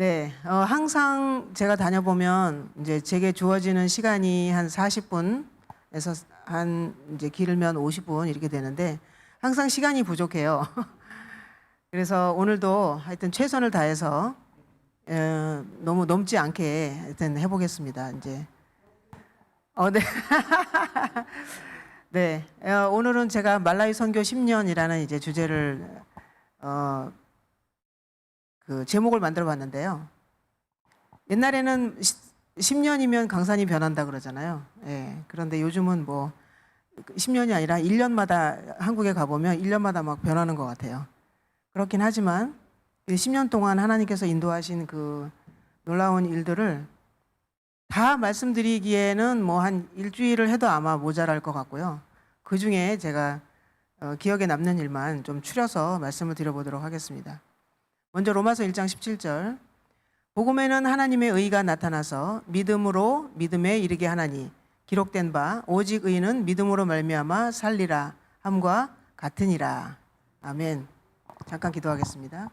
네, 항상 제가 다녀보면 이제 제게 주어지는 시간이 한 40분에서 한 이제 길면 50분 이렇게 되는데 항상 시간이 부족해요. 그래서 오늘도 하여튼 최선을 다해서 너무 넘지 않게 하여튼 해보겠습니다. 이제 네. 네, 오늘은 제가 말라위 선교 10년이라는 이제 주제를 그 제목을 만들어 봤는데요. 옛날에는 10년이면 강산이 변한다 그러잖아요. 예. 그런데 요즘은 뭐 10년이 아니라 1년마다 한국에 가보면 1년마다 막 변하는 것 같아요. 그렇긴 하지만 10년 동안 하나님께서 인도하신 그 놀라운 일들을 다 말씀드리기에는 뭐 한 일주일을 해도 아마 모자랄 것 같고요. 그 중에 제가 기억에 남는 일만 좀 추려서 말씀을 드려보도록 하겠습니다. 먼저 로마서 1장 17절. 복음에는 하나님의 의가 나타나서 믿음으로 믿음에 이르게 하나니 기록된 바 오직 의는 믿음으로 말미암아 살리라 함과 같으니라. 아멘. 잠깐 기도하겠습니다.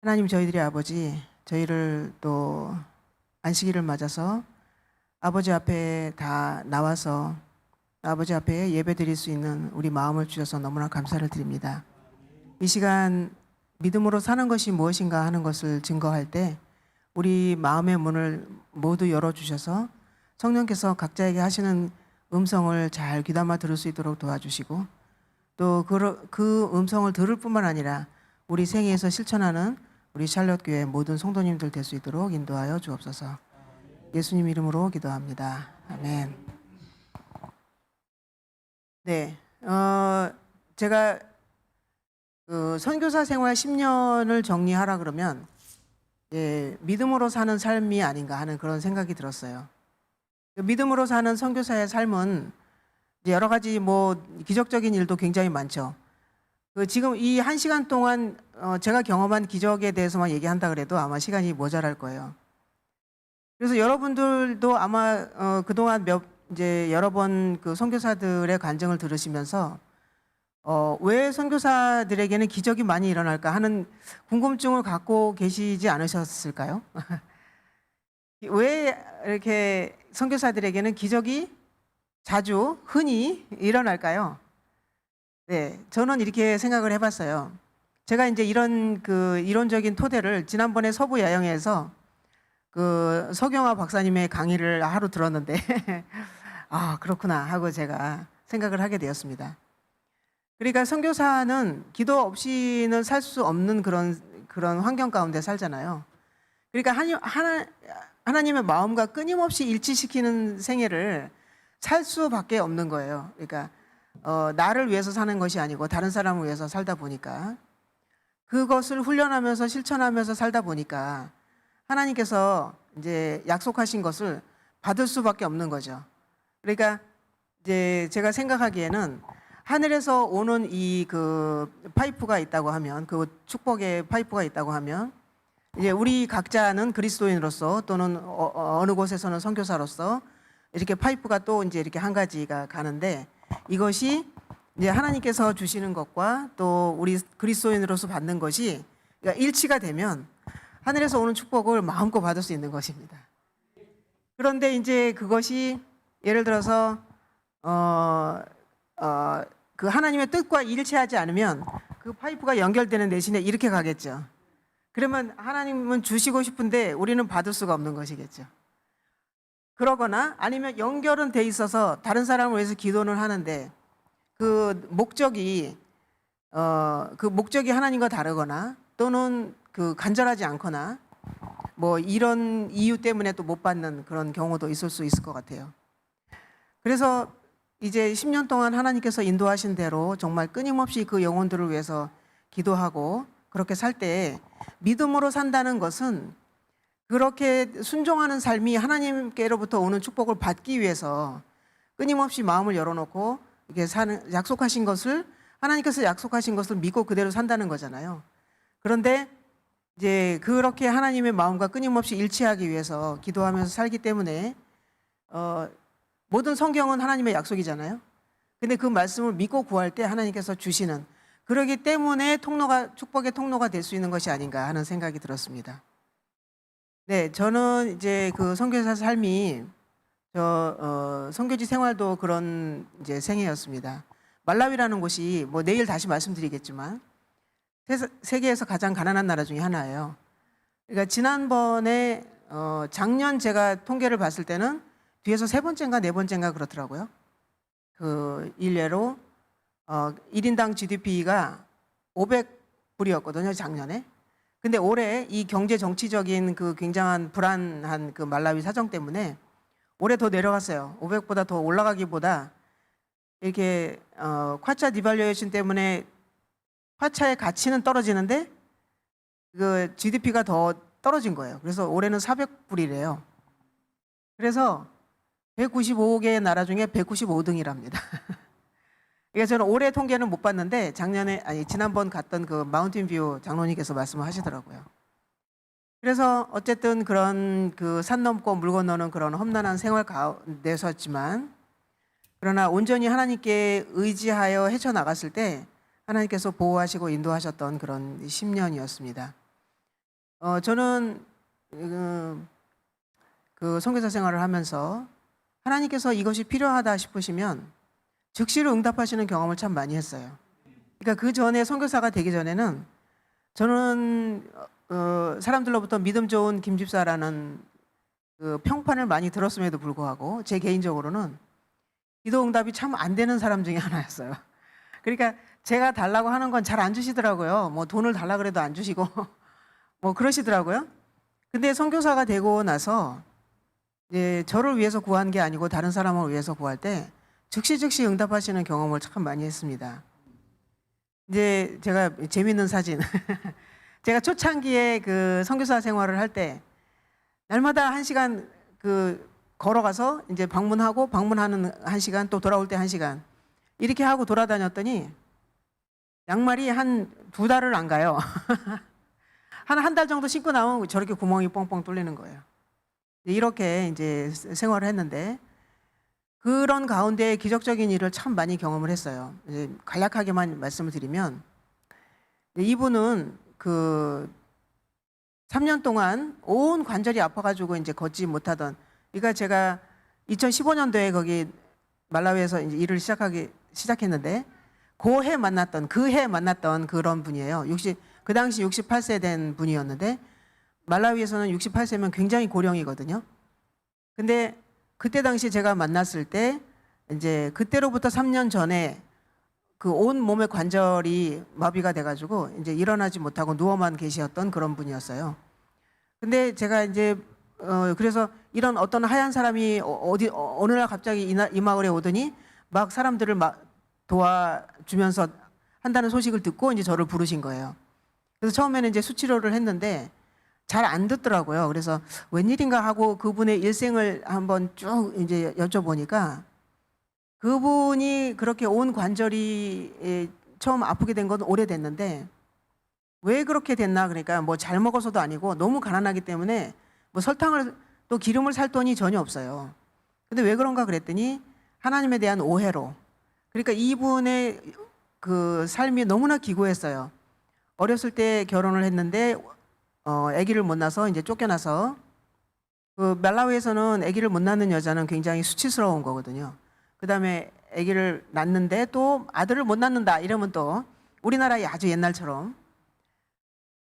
하나님, 저희들의 아버지, 저희를 또 안식일을 맞아서 아버지 앞에 다 나와서 아버지 앞에 예배 드릴 수 있는 우리 마음을 주셔서 너무나 감사를 드립니다. 이 시간 믿음으로 사는 것이 무엇인가 하는 것을 증거할 때 우리 마음의 문을 모두 열어주셔서 성령께서 각자에게 하시는 음성을 잘 귀담아 들을 수 있도록 도와주시고 또 그 음성을 들을 뿐만 아니라 우리 생애에서 실천하는 우리 샬롯교회 모든 성도님들 될 수 있도록 인도하여 주옵소서. 예수님 이름으로 기도합니다. 아멘. 네, 제가 그 선교사 생활 10년을 정리하라 그러면 믿음으로 사는 삶이 아닌가 하는 그런 생각이 들었어요. 믿음으로 사는 선교사의 삶은 여러 가지 뭐 기적적인 일도 굉장히 많죠. 지금 이 1시간 동안 제가 경험한 기적에 대해서만 얘기한다 그래도 아마 시간이 모자랄 거예요. 그래서 여러분들도 아마 그동안 이제 여러 번 그 선교사들의 간증을 들으시면서 왜 선교사들에게는 기적이 많이 일어날까 하는 궁금증을 갖고 계시지 않으셨을까요? 왜 이렇게 선교사들에게는 기적이 자주 흔히 일어날까요? 네, 저는 이렇게 생각을 해봤어요. 제가 이제 이런 그 이론적인 토대를 지난번에 서부 야영회에서 그 서경화 박사님의 강의를 하루 들었는데 아, 그렇구나 하고 제가 생각을 하게 되었습니다. 그러니까 선교사는 기도 없이는 살 수 없는 그런 환경 가운데 살잖아요. 그러니까 하나님의 마음과 끊임없이 일치시키는 생애를 살 수밖에 없는 거예요. 그러니까 나를 위해서 사는 것이 아니고 다른 사람을 위해서 살다 보니까 그것을 훈련하면서 실천하면서 살다 보니까 하나님께서 이제 약속하신 것을 받을 수밖에 없는 거죠. 그러니까 이제 제가 생각하기에는 하늘에서 오는 이 그 파이프가 있다고 하면, 그 축복의 파이프가 있다고 하면 이제 우리 각자는 그리스도인으로서 또는 어느 곳에서는 선교사로서 이렇게 파이프가 또 이제 이렇게 한 가지가 가는데 이것이 이제 하나님께서 주시는 것과 또 우리 그리스도인으로서 받는 것이 그러니까 일치가 되면 하늘에서 오는 축복을 마음껏 받을 수 있는 것입니다. 그런데 이제 그것이 예를 들어서 그 하나님의 뜻과 일치하지 않으면 그 파이프가 연결되는 대신에 이렇게 가겠죠. 그러면 하나님은 주시고 싶은데 우리는 받을 수가 없는 것이겠죠. 그러거나 아니면 연결은 돼 있어서 다른 사람을 위해서 기도는 하는데 그 목적이 하나님과 다르거나 또는 그 간절하지 않거나 뭐 이런 이유 때문에 또 못 받는 그런 경우도 있을 수 있을 것 같아요. 그래서 이제 10년 동안 하나님께서 인도하신 대로 정말 끊임없이 그 영혼들을 위해서 기도하고 그렇게 살 때 믿음으로 산다는 것은 그렇게 순종하는 삶이 하나님께로부터 오는 축복을 받기 위해서 끊임없이 마음을 열어놓고 이렇게 사는, 약속하신 것을 하나님께서 약속하신 것을 믿고 그대로 산다는 거잖아요. 그런데 이제 그렇게 하나님의 마음과 끊임없이 일치하기 위해서 기도하면서 살기 때문에 모든 성경은 하나님의 약속이잖아요. 근데 그 말씀을 믿고 구할 때 하나님께서 주시는, 그러기 때문에 축복의 통로가 될 수 있는 것이 아닌가 하는 생각이 들었습니다. 네, 저는 이제 그 선교사 삶이 선교지 생활도 그런 이제 생애였습니다. 말라위라는 곳이 뭐 내일 다시 말씀드리겠지만 세계에서 가장 가난한 나라 중에 하나예요. 그러니까 지난번에 작년 제가 통계를 봤을 때는 뒤에서 세 번째인가 네 번째인가 그렇더라고요. 그 일례로 1인당 GDP가 500불이었거든요, 작년에. 근데 올해 이 경제 정치적인 그 굉장한 불안한 그 말라위 사정 때문에 올해 더 내려갔어요. 500보다 더 올라가기보다 이렇게 쿼차 디발루에이션 때문에 화차의 가치는 떨어지는데 그 GDP가 더 떨어진 거예요. 그래서 올해는 400불이래요. 그래서 195개의 나라 중에 195등이랍니다. 그러니까 저는 올해 통계는 못 봤는데 지난번 갔던 그 마운틴뷰 장로님께서 말씀을 하시더라고요. 그래서 어쨌든 그런 그 산 넘고 물 건너는 그런 험난한 생활 가운데서지만 그러나 온전히 하나님께 의지하여 헤쳐나갔을 때 하나님께서 보호하시고 인도하셨던 그런 10년이었습니다. 저는 그 선교사 생활을 하면서 하나님께서 이것이 필요하다 싶으시면 즉시로 응답하시는 경험을 참 많이 했어요. 그러니까 그 전에 선교사가 되기 전에는 저는 사람들로부터 믿음 좋은 김 집사라는 그 평판을 많이 들었음에도 불구하고 제 개인적으로는 기도 응답이 참 안 되는 사람 중에 하나였어요. 그러니까 제가 달라고 하는 건 잘 안 주시더라고요. 뭐 돈을 달라 그래도 안 주시고 뭐 그러시더라고요. 근데 선교사가 되고 나서 이제 저를 위해서 구한 게 아니고 다른 사람을 위해서 구할 때 즉시 응답하시는 경험을 참 많이 했습니다. 이제 제가 재밌는 사진. 제가 초창기에 그 선교사 생활을 할 때 날마다 1시간 그 걸어가서 이제 방문하는 1시간 또 돌아올 때 1시간 이렇게 하고 돌아다녔더니 양말이 한 2달을 안 가요. 한 달 정도 신고 나오면 저렇게 구멍이 뻥뻥 뚫리는 거예요. 이렇게 이제 생활을 했는데 그런 가운데 기적적인 일을 참 많이 경험을 했어요. 이제 간략하게만 말씀을 드리면 이분은 그 3년 동안 온 관절이 아파가지고 이제 걷지 못하던, 그러니까 제가 2015년도에 거기 말라위에서 이제 일을 시작했는데 그 해 만났던 그런 분이에요. 그 당시 68세 된 분이었는데 말라위에서는 68세면 굉장히 고령이거든요. 근데 그때 당시 제가 만났을 때 이제 그때로부터 3년 전에 그 온 몸의 관절이 마비가 돼가지고 이제 일어나지 못하고 누워만 계셨던 그런 분이었어요. 근데 제가 이제 그래서 이런 어떤 하얀 사람이 어느 날 갑자기 이 마을에 오더니 막 사람들을 막 도와주면서 한다는 소식을 듣고 이제 저를 부르신 거예요. 그래서 처음에는 이제 수치료를 했는데 잘 안 듣더라고요. 그래서 웬일인가 하고 그분의 일생을 한번 쭉 이제 여쭤보니까 그분이 그렇게 온 관절이 처음 아프게 된 건 오래됐는데 왜 그렇게 됐나, 그러니까 뭐 잘 먹어서도 아니고 너무 가난하기 때문에 뭐 설탕을 또 기름을 살 돈이 전혀 없어요. 근데 왜 그런가 그랬더니 하나님에 대한 오해로, 그러니까 이분의 그 삶이 너무나 기구했어요. 어렸을 때 결혼을 했는데 아기를 못 낳아서 이제 쫓겨나서 그 말라위에서는 아기를 못 낳는 여자는 굉장히 수치스러운 거거든요. 그다음에 아기를 낳는데 또 아들을 못 낳는다 이러면 또 우리나라의 아주 옛날처럼.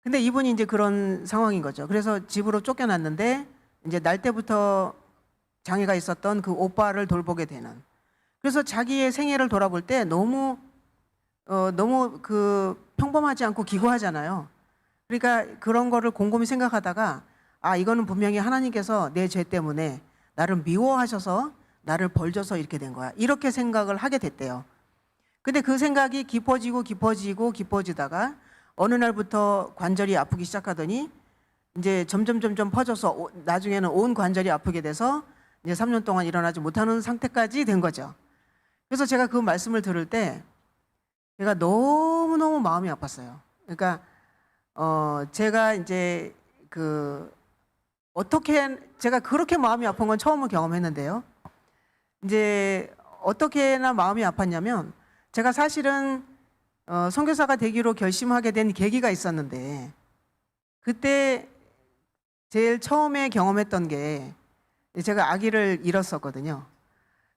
근데 이분이 이제 그런 상황인 거죠. 그래서 집으로 쫓겨났는데 이제 날 때부터 장애가 있었던 그 오빠를 돌보게 되는. 그래서 자기의 생애를 돌아볼 때 너무 그 평범하지 않고 기구하잖아요. 그러니까 그런 거를 곰곰이 생각하다가 이거는 분명히 하나님께서 내 죄 때문에 나를 미워하셔서 나를 벌줘서 이렇게 된 거야. 이렇게 생각을 하게 됐대요. 근데 그 생각이 깊어지다가 어느 날부터 관절이 아프기 시작하더니 이제 점점 퍼져서 나중에는 온 관절이 아프게 돼서 이제 3년 동안 일어나지 못하는 상태까지 된 거죠. 그래서 제가 그 말씀을 들을 때 제가 너무너무 마음이 아팠어요. 그러니까 제가 이제 제가 그렇게 마음이 아픈 건 처음으로 경험했는데요. 이제 어떻게나 마음이 아팠냐면 제가 사실은 선교사가 되기로 결심하게 된 계기가 있었는데 그때 제일 처음에 경험했던 게 제가 아기를 잃었었거든요.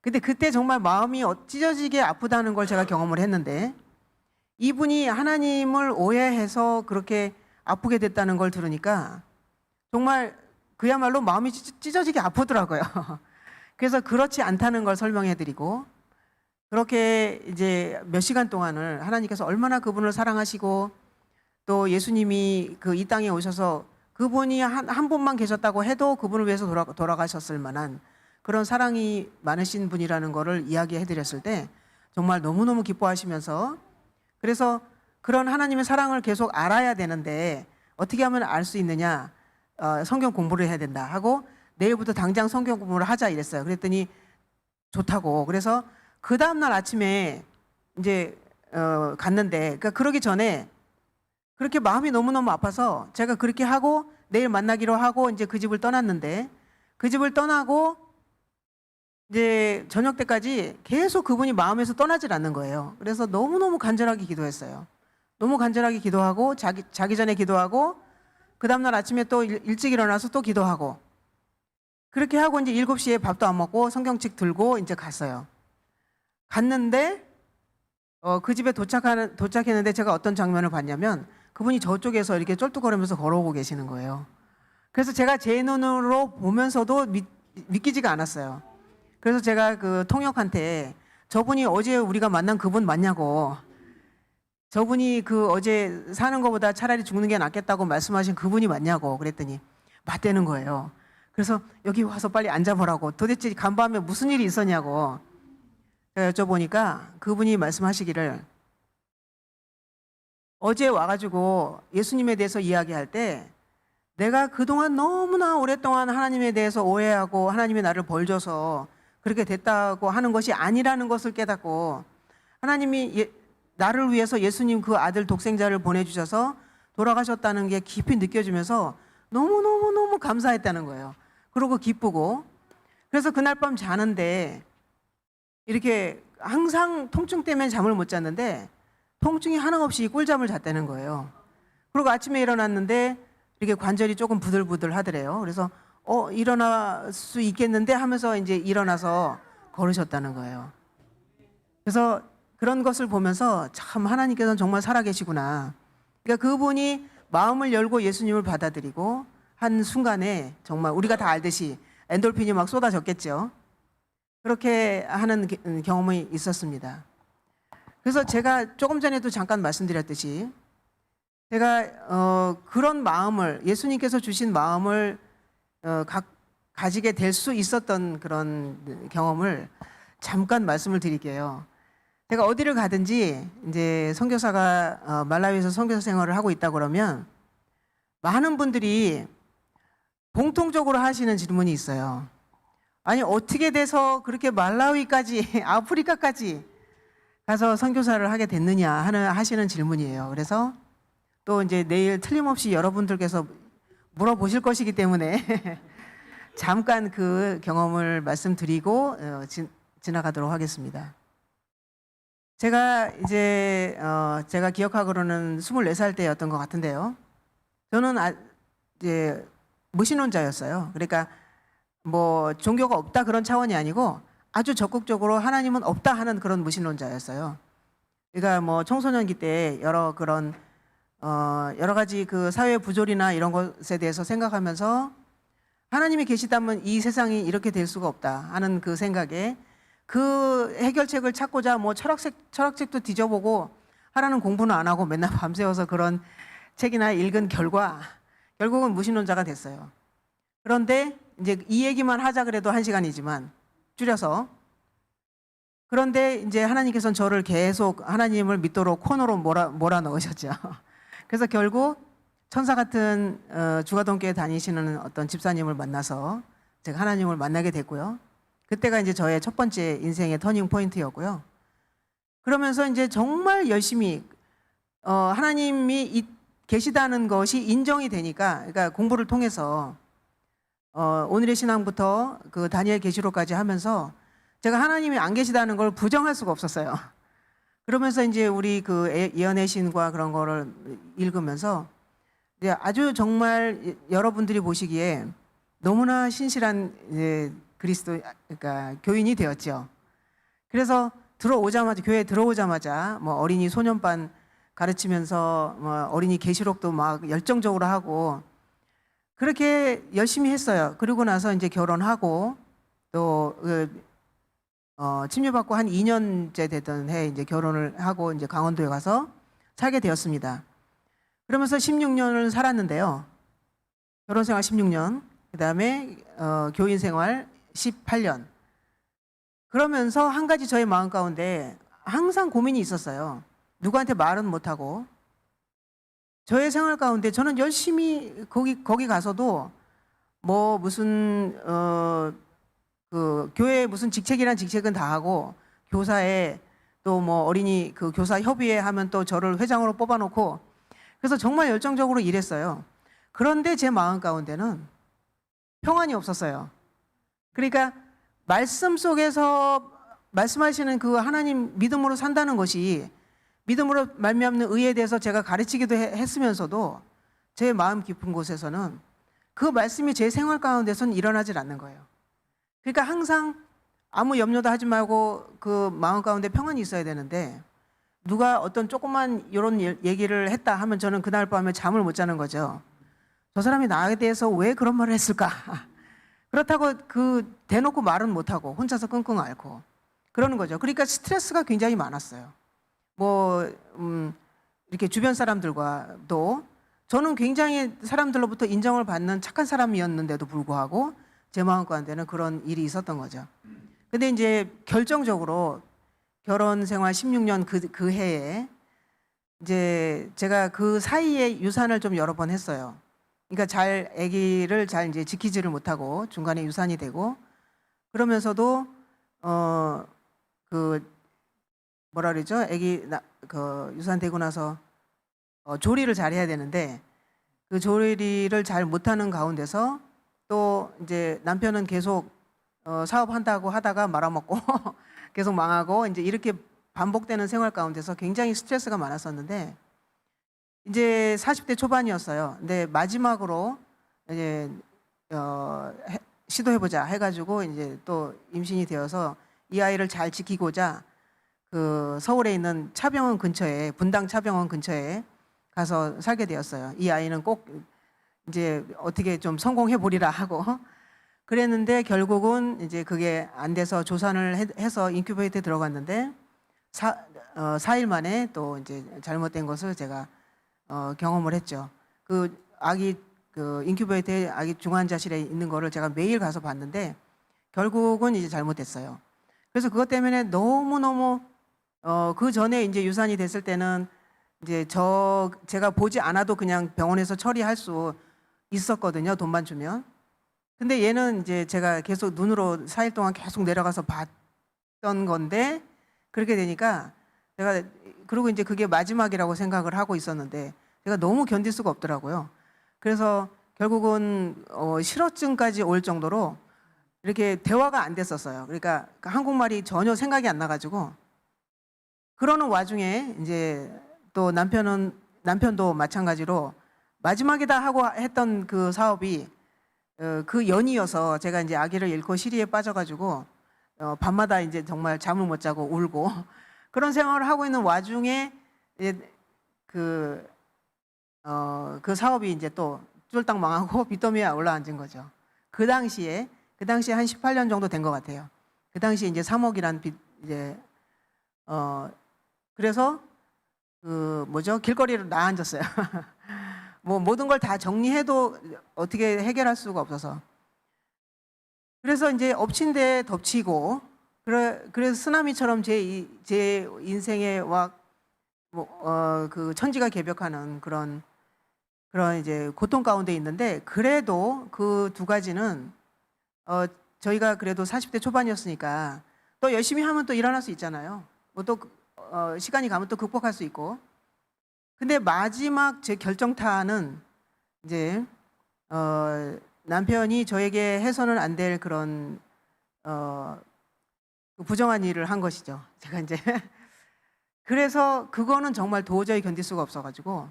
근데 그때 정말 마음이 찢어지게 아프다는 걸 제가 경험을 했는데 이분이 하나님을 오해해서 그렇게 아프게 됐다는 걸 들으니까 정말 그야말로 마음이 찢어지게 아프더라고요. 그래서 그렇지 않다는 걸 설명해드리고 그렇게 이제 몇 시간 동안을 하나님께서 얼마나 그분을 사랑하시고 또 예수님이 그 이 땅에 오셔서 그분이 한 분만 계셨다고 해도 그분을 위해서 돌아가셨을 만한 그런 사랑이 많으신 분이라는 거를 이야기해 드렸을 때 정말 너무너무 기뻐하시면서 그래서 그런 하나님의 사랑을 계속 알아야 되는데 어떻게 하면 알 수 있느냐 성경 공부를 해야 된다 하고 내일부터 당장 성경 공부를 하자 이랬어요. 그랬더니 좋다고. 그래서 그 다음날 아침에 이제 갔는데 그러니까 그러기 전에 그렇게 마음이 너무너무 아파서 제가 그렇게 하고 내일 만나기로 하고 이제 그 집을 떠났는데 그 집을 떠나고 이제 저녁 때까지 계속 그분이 마음에서 떠나질 않는 거예요. 그래서 너무너무 간절하게 기도했어요. 너무 간절하게 기도하고 자기 전에 기도하고 그 다음날 아침에 또 일찍 일어나서 또 기도하고 그렇게 하고 이제 7시에 밥도 안 먹고 성경책 들고 이제 갔어요. 갔는데 그 집에 도착했는데 제가 어떤 장면을 봤냐면 그분이 저쪽에서 이렇게 쩔뚝거리면서 걸어오고 계시는 거예요. 그래서 제가 제 눈으로 보면서도 믿기지가 않았어요. 그래서 제가 그 통역한테 저분이 어제 우리가 만난 그분 맞냐고 저분이 그 어제 사는 것보다 차라리 죽는 게 낫겠다고 말씀하신 그분이 맞냐고 그랬더니 맞대는 거예요. 그래서 여기 와서 빨리 앉아보라고 도대체 간밤에 무슨 일이 있었냐고 제가 여쭤보니까 그분이 말씀하시기를 어제 와가지고 예수님에 대해서 이야기할 때 내가 그동안 너무나 오랫동안 하나님에 대해서 오해하고 하나님이 나를 벌줘서 그렇게 됐다고 하는 것이 아니라는 것을 깨닫고 하나님이 나를 위해서 예수님 그 아들 독생자를 보내주셔서 돌아가셨다는 게 깊이 느껴지면서 너무너무너무 감사했다는 거예요. 그러고 기쁘고 그래서 그날 밤 자는데 이렇게 항상 통증 때문에 잠을 못 잤는데 통증이 하나 없이 꿀잠을 잤다는 거예요. 그리고 아침에 일어났는데 이렇게 관절이 조금 부들부들 하더래요. 그래서 일어날 수 있겠는데 하면서 이제 일어나서 걸으셨다는 거예요. 그래서 그런 것을 보면서 참 하나님께서는 정말 살아계시구나. 그러니까 그분이 마음을 열고 예수님을 받아들이고 한 순간에 정말 우리가 다 알듯이 엔돌핀이 막 쏟아졌겠죠. 그렇게 하는 경험이 있었습니다. 그래서 제가 조금 전에도 잠깐 말씀드렸듯이 제가 그런 마음을 예수님께서 주신 마음을 가지게 될 수 있었던 그런 경험을 잠깐 말씀을 드릴게요. 제가 어디를 가든지 이제 선교사가 말라위에서 선교사 생활을 하고 있다 그러면 많은 분들이 공통적으로 하시는 질문이 있어요. 아니 어떻게 돼서 그렇게 말라위까지 아프리카까지 가서 선교사를 하게 됐느냐 하시는 질문이에요. 그래서 또 이제 내일 틀림없이 여러분들께서 물어보실 것이기 때문에 잠깐 그 경험을 말씀드리고 지나가도록 하겠습니다. 제가 이제 제가 기억하기로는 24살 때였던 것 같은데요. 저는 이제 무신론자였어요. 그러니까 뭐 종교가 없다 그런 차원이 아니고 아주 적극적으로 하나님은 없다 하는 그런 무신론자였어요. 그러니까 뭐 청소년기 때 여러 가지 그 사회 부조리나 이런 것에 대해서 생각하면서 하나님이 계시다면 이 세상이 이렇게 될 수가 없다 하는 그 생각에 그 해결책을 찾고자 뭐 철학책도 뒤져보고 하라는 공부는 안 하고 맨날 밤새워서 그런 책이나 읽은 결과 결국은 무신론자가 됐어요. 그런데 이제 이 얘기만 하자 그래도 1시간이지만 줄여서 그런데 이제 하나님께서는 저를 계속 하나님을 믿도록 코너로 몰아 넣으셨죠. 그래서 결국 천사 같은 주가동교회 다니시는 어떤 집사님을 만나서 제가 하나님을 만나게 됐고요. 그때가 이제 저의 첫 번째 인생의 터닝 포인트였고요. 그러면서 이제 정말 열심히 하나님이 계시다는 것이 인정이 되니까 그러니까 공부를 통해서 오늘의 신앙부터 그 다니엘 계시록까지 하면서 제가 하나님이 안 계시다는 걸 부정할 수가 없었어요. 그러면서 이제 우리 그 예언의 신과 그런 거를 읽으면서 이제 아주 정말 여러분들이 보시기에 너무나 신실한 그리스도 그러니까 교인이 되었죠. 그래서 들어오자마자 교회에 들어오자마자 뭐 어린이 소년반 가르치면서 뭐 어린이 계시록도 막 열정적으로 하고 그렇게 열심히 했어요. 그리고 나서 이제 결혼하고 또 침례받고 한 2년째 되던 해에 이제 결혼을 하고 이제 강원도에 가서 살게 되었습니다. 그러면서 16년을 살았는데요. 결혼 생활 16년, 그다음에 교인 생활 18년. 그러면서 한 가지 저의 마음 가운데 항상 고민이 있었어요. 누구한테 말은 못하고 저의 생활 가운데 저는 열심히 거기 가서도 뭐 무슨 그 교회 무슨 직책이란 직책은 다 하고 교사에 또 뭐 어린이 그 교사 협의회 하면 또 저를 회장으로 뽑아놓고 그래서 정말 열정적으로 일했어요. 그런데 제 마음 가운데는 평안이 없었어요. 그러니까 말씀 속에서 말씀하시는 그 하나님 믿음으로 산다는 것이 믿음으로 말미암는 의에 대해서 제가 가르치기도 했으면서도 제 마음 깊은 곳에서는 그 말씀이 제 생활 가운데서는 일어나질 않는 거예요. 그러니까 항상 아무 염려도 하지 말고 그 마음 가운데 평안이 있어야 되는데 누가 어떤 조그만 이런 얘기를 했다 하면 저는 그날 밤에 잠을 못 자는 거죠. 저 사람이 나에 대해서 왜 그런 말을 했을까? 그렇다고 그 대놓고 말은 못하고 혼자서 끙끙 앓고 그러는 거죠. 그러니까 스트레스가 굉장히 많았어요. 뭐 이렇게 주변 사람들과도 저는 굉장히 사람들로부터 인정을 받는 착한 사람이었는데도 불구하고 제 마음 가운데는 그런 일이 있었던 거죠. 근데 이제 결정적으로 결혼 생활 16년 그 해에 이제 제가 그 사이에 유산을 좀 여러 번 했어요. 그러니까 아기를 잘 이제 지키지를 못하고 중간에 유산이 되고 그러면서도 그 뭐라 그러죠? 그 유산되고 나서 조리를 잘 해야 되는데 그 조리를 잘 못하는 가운데서 또 이제 남편은 계속 사업한다고 하다가 말아먹고 계속 망하고 이제 이렇게 반복되는 생활 가운데서 굉장히 스트레스가 많았었는데 이제 40대 초반이었어요. 근데 마지막으로 이제 시도해보자 해가지고 이제 또 임신이 되어서 이 아이를 잘 지키고자 그 서울에 있는 차병원 근처에 분당 차병원 근처에 가서 살게 되었어요. 이 아이는 꼭 이제 어떻게 좀 성공해 보리라 하고 그랬는데 결국은 이제 그게 안 돼서 조산을 해서 인큐베이터에 들어갔는데 4일 만에 또 이제 잘못된 것을 제가 경험을 했죠. 그 아기 그 인큐베이터에 아기 중환자실에 있는 거를 제가 매일 가서 봤는데 결국은 이제 잘못됐어요. 그래서 그것 때문에 너무너무 그 전에 이제 유산이 됐을 때는 이제 제가 보지 않아도 그냥 병원에서 처리할 수 있었거든요. 돈만 주면. 근데 얘는 이제 제가 계속 눈으로 4일 동안 계속 내려가서 봤던 건데 그렇게 되니까 제가 그리고 이제 그게 마지막이라고 생각을 하고 있었는데 제가 너무 견딜 수가 없더라고요. 그래서 결국은 실어증까지 올 정도로 이렇게 대화가 안 됐었어요. 그러니까 한국말이 전혀 생각이 안 나가지고 그러는 와중에 이제 또 남편도 마찬가지로 마지막이다 하고 했던 그 사업이 그 연이어서 제가 이제 아기를 잃고 시리에 빠져가지고 밤마다 이제 정말 잠을 못 자고 울고 그런 생활을 하고 있는 와중에 이제 그 사업이 이제 또 쫄딱 망하고 빚더미에 올라앉은 거죠. 그 당시에 한 18년 정도 된 것 같아요. 그 당시에 이제 3억이란 빚 이제 그래서 그 뭐죠? 길거리로 나앉았어요. 뭐 모든 걸 다 정리해도 어떻게 해결할 수가 없어서. 그래서 이제 엎친 데 덮치고 그래서 쓰나미처럼 제 인생에 그 천지가 개벽하는 그런 이제 고통 가운데 있는데 그래도 그 두 가지는 저희가 그래도 40대 초반이었으니까 또 열심히 하면 또 일어날 수 있잖아요. 뭐 또 시간이 가면 또 극복할 수 있고. 근데 마지막 제 결정타는 이제 남편이 저에게 해서는 안 될 그런 부정한 일을 한 것이죠. 제가 이제 그래서 그거는 정말 도저히 견딜 수가 없어가지고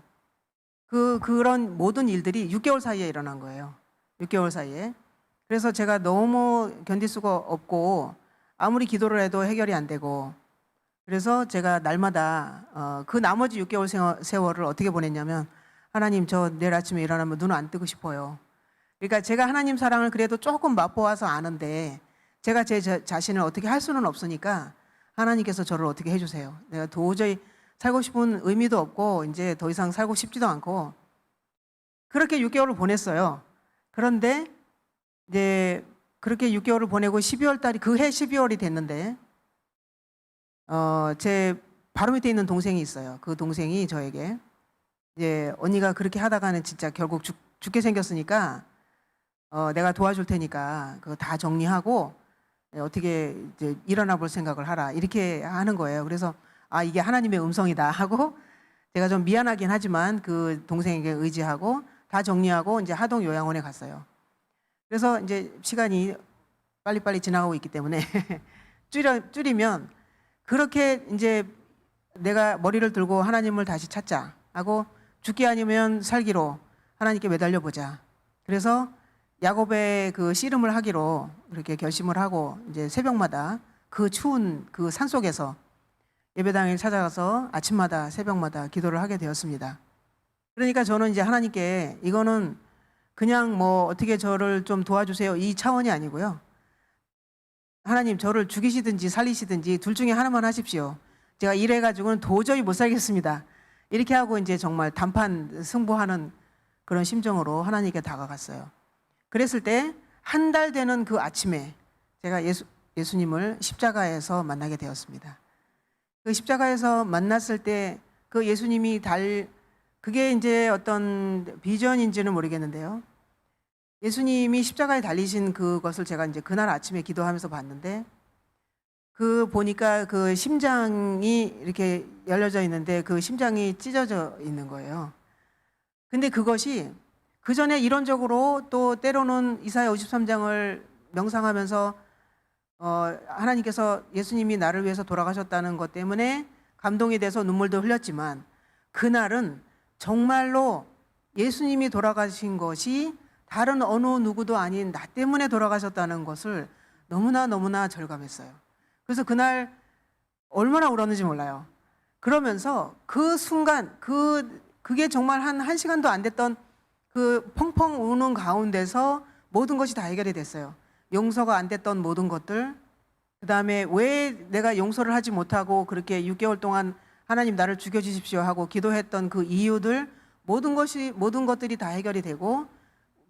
그런 모든 일들이 6개월 사이에 일어난 거예요. 6개월 사이에. 그래서 제가 너무 견딜 수가 없고 아무리 기도를 해도 해결이 안 되고, 그래서 제가 날마다 그 나머지 6개월 세월을 어떻게 보냈냐면, 하나님, 저 내일 아침에 일어나면 눈 안 뜨고 싶어요. 그러니까 제가 하나님 사랑을 그래도 조금 맛보아서 아는데 제가 제 자신을 어떻게 할 수는 없으니까 하나님께서 저를 어떻게 해주세요. 내가 도저히 살고 싶은 의미도 없고 이제 더 이상 살고 싶지도 않고 그렇게 6개월을 보냈어요. 그런데 이제 그렇게 6개월을 보내고 12월 달이 그 해 12월이 됐는데 제 바로 밑에 있는 동생이 있어요. 그 동생이 저에게 이제 언니가 그렇게 하다가는 진짜 결국 죽게 생겼으니까 내가 도와줄 테니까 그거 다 정리하고 어떻게 이제 일어나 볼 생각을 하라 이렇게 하는 거예요. 그래서 아, 이게 하나님의 음성이다 하고 제가 좀 미안하긴 하지만 그 동생에게 의지하고 다 정리하고 이제 하동 요양원에 갔어요. 그래서 이제 시간이 빨리빨리 지나가고 있기 때문에 줄이면 그렇게 이제 내가 머리를 들고 하나님을 다시 찾자 하고 죽기 아니면 살기로 하나님께 매달려 보자. 그래서 야곱의 그 씨름을 하기로 그렇게 결심을 하고 이제 새벽마다 그 추운 그 산속에서 예배당에 찾아가서 아침마다 새벽마다 기도를 하게 되었습니다. 그러니까 저는 이제 하나님께 이거는 그냥 뭐 어떻게 저를 좀 도와주세요 이 차원이 아니고요. 하나님, 저를 죽이시든지 살리시든지 둘 중에 하나만 하십시오. 제가 이래가지고는 도저히 못 살겠습니다. 이렇게 하고 이제 정말 단판 승부하는 그런 심정으로 하나님께 다가갔어요. 그랬을 때 한 달 되는 그 아침에 제가 예수님을 십자가에서 만나게 되었습니다. 그 십자가에서 만났을 때 그 예수님이 그게 이제 어떤 비전인지는 모르겠는데요. 예수님이 십자가에 달리신 그것을 제가 이제 그날 아침에 기도하면서 봤는데 그 보니까 그 심장이 이렇게 열려져 있는데 그 심장이 찢어져 있는 거예요. 근데 그것이 그 전에 이론적으로 또 때로는 이사야 53장을 명상하면서 하나님께서 예수님이 나를 위해서 돌아가셨다는 것 때문에 감동이 돼서 눈물도 흘렸지만 그날은 정말로 예수님이 돌아가신 것이 다른 어느 누구도 아닌 나 때문에 돌아가셨다는 것을 너무나 절감했어요. 그래서 그날 얼마나 울었는지 몰라요. 그러면서 그 순간 그게 정말 한 시간도 안 됐던 그 펑펑 우는 가운데서 모든 것이 다 해결이 됐어요. 용서가 안 됐던 모든 것들, 그 다음에 왜 내가 용서를 하지 못하고 그렇게 6개월 동안 하나님 나를 죽여주십시오 하고 기도했던 그 이유들, 모든 것들이 다 해결이 되고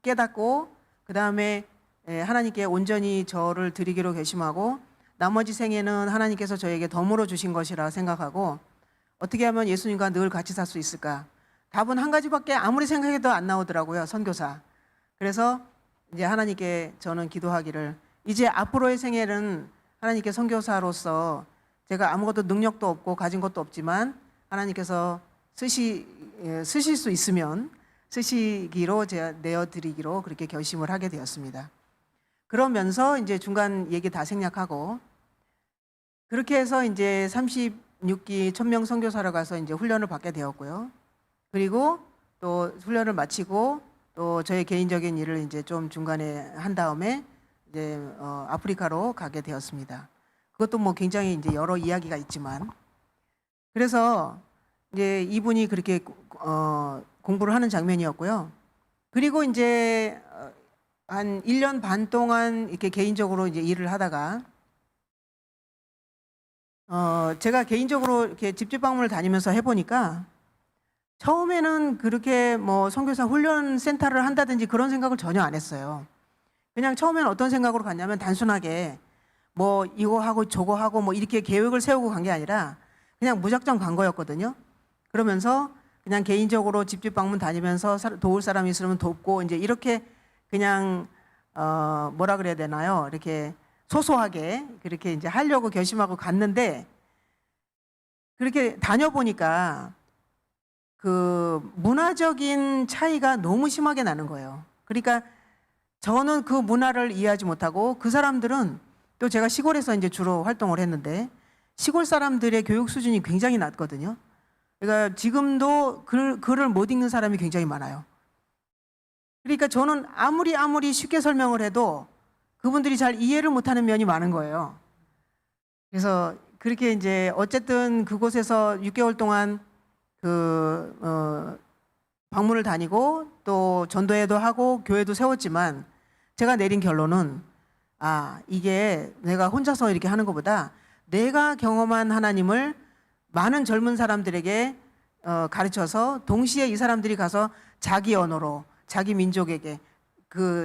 깨닫고 그 다음에 하나님께 온전히 저를 드리기로 결심하고 나머지 생애는 하나님께서 저에게 덤으로 주신 것이라 생각하고 어떻게 하면 예수님과 늘 같이 살 수 있을까? 답은 한 가지밖에 아무리 생각해도 안 나오더라고요. 선교사. 그래서 이제 하나님께 저는 기도하기를 이제 앞으로의 생애는 하나님께 선교사로서 제가 아무것도 능력도 없고 가진 것도 없지만 하나님께서 쓰실 수 있으면 쓰시기로 제가 내어드리기로 그렇게 결심을 하게 되었습니다. 그러면서 이제 중간 얘기 다 생략하고 그렇게 해서 이제 36기 1000명 선교사로 가서 이제 훈련을 받게 되었고요. 그리고 또 훈련을 마치고 또 저의 개인적인 일을 이제 좀 중간에 한 다음에 이제 아프리카로 가게 되었습니다. 그것도 뭐 굉장히 이제 여러 이야기가 있지만 그래서 이제 이분이 그렇게 공부를 하는 장면이었고요. 그리고 이제 한 1년 반 동안 이렇게 개인적으로 이제 일을 하다가 제가 개인적으로 이렇게 집집 방문을 다니면서 해보니까 처음에는 그렇게 뭐 선교사 훈련 센터를 한다든지 그런 생각을 전혀 안 했어요. 그냥 처음에는 어떤 생각으로 갔냐면 단순하게 뭐 이거 하고 저거 하고 뭐 이렇게 계획을 세우고 간 게 아니라 그냥 무작정 간 거였거든요. 그러면서 그냥 개인적으로 집집 방문 다니면서 도울 사람이 있으면 돕고 이제 이렇게 그냥 뭐라 그래야 되나요? 이렇게 소소하게 그렇게 이제 하려고 결심하고 갔는데 그렇게 다녀보니까 그 문화적인 차이가 너무 심하게 나는 거예요. 그러니까 저는 그 문화를 이해하지 못하고 그 사람들은 또 제가 시골에서 이제 주로 활동을 했는데 시골 사람들의 교육 수준이 굉장히 낮거든요. 그러니까 지금도 글을 못 읽는 사람이 굉장히 많아요. 그러니까 저는 아무리 쉽게 설명을 해도 그분들이 잘 이해를 못하는 면이 많은 거예요. 그래서 그렇게 이제 어쨌든 그곳에서 6개월 동안 방문을 다니고 또 전도회도 하고 교회도 세웠지만 제가 내린 결론은 이게 내가 혼자서 이렇게 하는 것보다 내가 경험한 하나님을 많은 젊은 사람들에게 가르쳐서 동시에 이 사람들이 가서 자기 언어로 자기 민족에게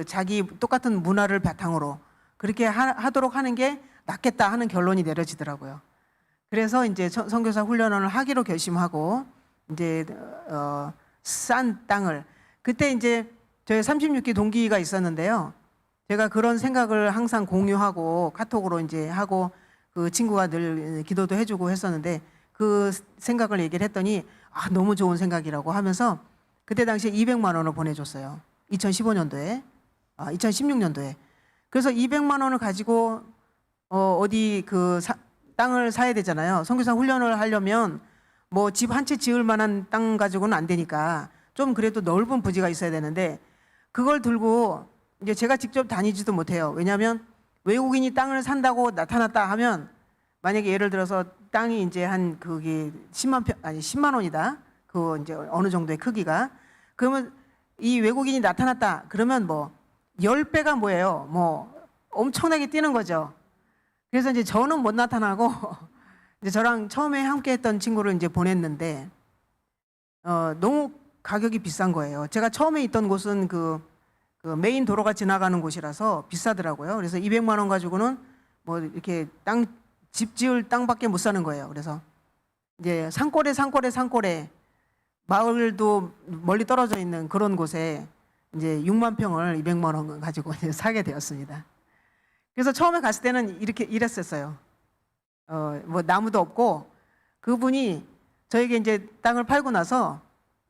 자기 똑같은 문화를 바탕으로 그렇게 하도록 하는 게 낫겠다 하는 결론이 내려지더라고요. 그래서 이제 선교사 훈련을 하기로 결심하고 이제 싼 땅을 그때 이제 저희 36기 동기가 있었는데요. 제가 그런 생각을 항상 공유하고 카톡으로 이제 하고 그 친구가 늘 기도도 해주고 했었는데 그 생각을 얘기를 했더니 너무 좋은 생각이라고 하면서 그때 당시에 200만 원을 보내줬어요. 2015년도에 2016년도에 그래서 200만 원을 가지고 어디 땅을 사야 되잖아요. 선교사 훈련을 하려면 뭐 집 한 채 지을 만한 땅 가지고는 안 되니까 좀 그래도 넓은 부지가 있어야 되는데 그걸 들고 이제 제가 직접 다니지도 못해요. 왜냐하면 외국인이 땅을 산다고 나타났다 하면 만약에 예를 들어서 땅이 이제 한 그게 10만 원이다. 그 이제 어느 정도의 크기가 그러면 이 외국인이 나타났다. 그러면 뭐 10배가 뭐예요? 뭐 엄청나게 뛰는 거죠. 그래서 이제 저는 못 나타나고 이제 저랑 처음에 함께 했던 친구를 이제 보냈는데 너무 가격이 비싼 거예요. 제가 처음에 있던 곳은 그 메인 도로가 지나가는 곳이라서 비싸더라고요. 그래서 200만 원 가지고는 뭐 이렇게 집 지을 땅밖에 못 사는 거예요. 그래서 이제 산골에 마을도 멀리 떨어져 있는 그런 곳에 이제 6만 평을 200만 원 가지고 이제 사게 되었습니다. 그래서 처음에 갔을 때는 이랬었어요. 뭐 나무도 없고 그분이 저에게 이제 땅을 팔고 나서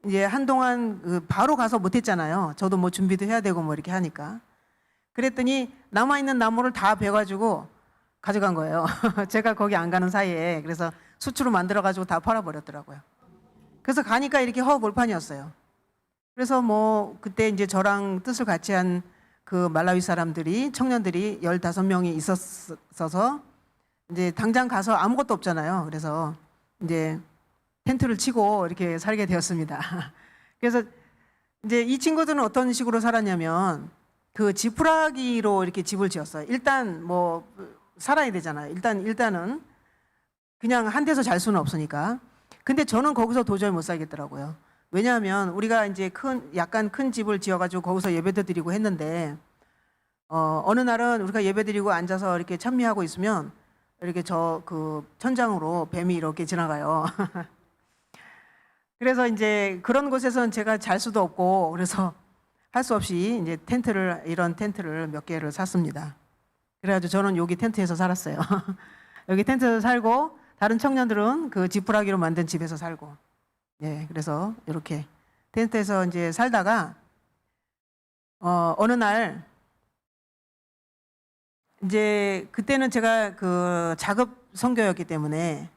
이제 한동안 바로 가서 못했잖아요. 저도 뭐 준비도 해야 되고 뭐 이렇게 하니까. 그랬더니 남아있는 나무를 다 베가지고 가져간 거예요. 제가 거기 안 가는 사이에. 그래서 수치로 만들어가지고 다 팔아버렸더라고요. 그래서 가니까 이렇게 허허벌판이었어요. 그래서 뭐 그때 이제 저랑 뜻을 같이 한 그 말라위 사람들이 청년들이 15명이 있었어서 이제 당장 가서 아무것도 없잖아요. 그래서 이제 텐트를 치고 이렇게 살게 되었습니다. 그래서 이제 이 친구들은 어떤 식으로 살았냐면 그 지푸라기로 이렇게 집을 지었어요. 일단 뭐 살아야 되잖아요. 일단은 그냥 한 데서 잘 수는 없으니까. 근데 저는 거기서 도저히 못 살겠더라고요. 왜냐하면 우리가 이제 약간 큰 집을 지어가지고 거기서 예배도 드리고 했는데 어느 날은 우리가 예배 드리고 앉아서 이렇게 찬미하고 있으면 이렇게 천장으로 뱀이 이렇게 지나가요. 그래서 이제 그런 곳에서는 제가 잘 수도 없고 그래서 할 수 없이 이제 이런 텐트를 몇 개를 샀습니다. 그래가지고 저는 여기 텐트에서 살았어요. 여기 텐트에서 살고 다른 청년들은 그 지푸라기로 만든 집에서 살고. 예, 그래서 이렇게 텐트에서 이제 살다가 어느 날 이제 그때는 제가 그 자급 선교였기 때문에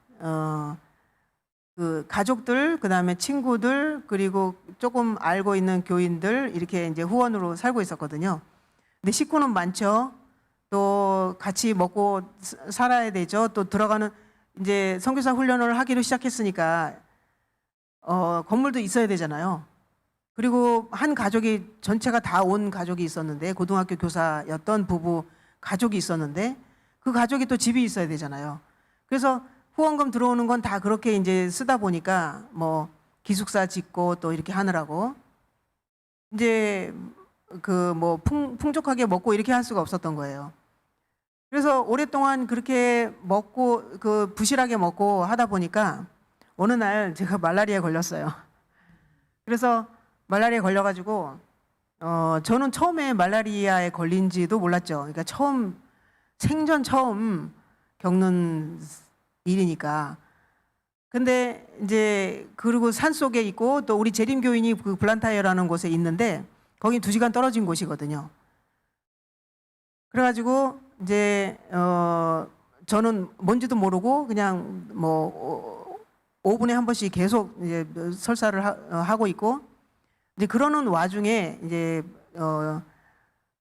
그 가족들 그다음에 친구들 그리고 조금 알고 있는 교인들 이렇게 이제 후원으로 살고 있었거든요. 근데 식구는 많죠. 또 같이 먹고 살아야 되죠. 또 들어가는 이제 선교사 훈련을 하기로 시작했으니까 건물도 있어야 되잖아요. 그리고 한 가족이 전체가 다 온 가족이 있었는데 고등학교 교사였던 부부 가족이 있었는데 그 가족이 또 집이 있어야 되잖아요. 그래서 후원금 들어오는 건 다 그렇게 이제 쓰다 보니까 뭐 기숙사 짓고 또 이렇게 하느라고 이제 그 뭐 풍족하게 먹고 이렇게 할 수가 없었던 거예요. 그래서 오랫동안 그렇게 먹고 부실하게 먹고 하다 보니까 어느 날 제가 말라리아에 걸렸어요. 그래서 말라리아에 걸려가지고 저는 처음에 말라리아에 걸린지도 몰랐죠. 그러니까 생전 처음 겪는 일이니까. 근데 이제 그리고 산 속에 있고 또 우리 재림교인이 그 블란타이어라는 곳에 있는데 거기 2시간 떨어진 곳이거든요. 그래가지고 이제 저는 뭔지도 모르고 그냥 뭐 5분에 한 번씩 계속 이제 설사를 하고 있고, 이제 그러는 와중에 이제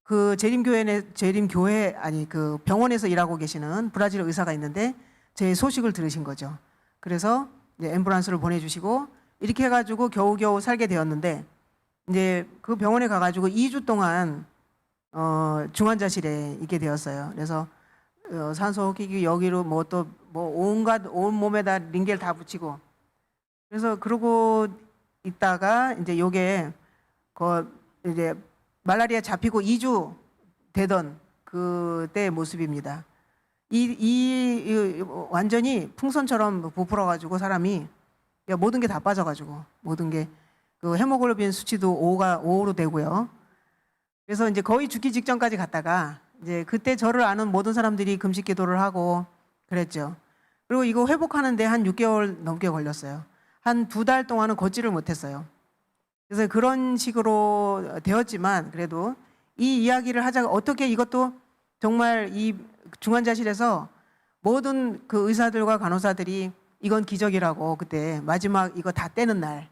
그 재림교회 아니 그 병원에서 일하고 계시는 브라질 의사가 있는데 제 소식을 들으신 거죠. 그래서 이제 앰뷸런스를 보내주시고 이렇게 해가지고 겨우겨우 살게 되었는데, 이제 그 병원에 가가지고 2주 동안 중환자실에 있게 되었어요. 그래서 산소 호흡기 여기로 뭐 또 뭐 온갖 온 몸에다 링겔 다 붙이고, 그래서 그러고 있다가 이제 요게 이제 말라리아 잡히고 2주 되던 그때의 모습입니다. 이 완전히 풍선처럼 부풀어가지고 사람이 모든 게 다 빠져가지고 모든 게 그 헤모글로빈 수치도 5로 되고요. 그래서 이제 거의 죽기 직전까지 갔다가 이제 그때 저를 아는 모든 사람들이 금식 기도를 하고 그랬죠. 그리고 이거 회복하는데 한 6개월 넘게 걸렸어요. 한 2달 동안은 걷지를 못했어요. 그래서 그런 식으로 되었지만 그래도 이 이야기를 하자가 어떻게 이것도 정말 이 중환자실에서 모든 그 의사들과 간호사들이 이건 기적이라고 그때 마지막 이거 다 떼는 날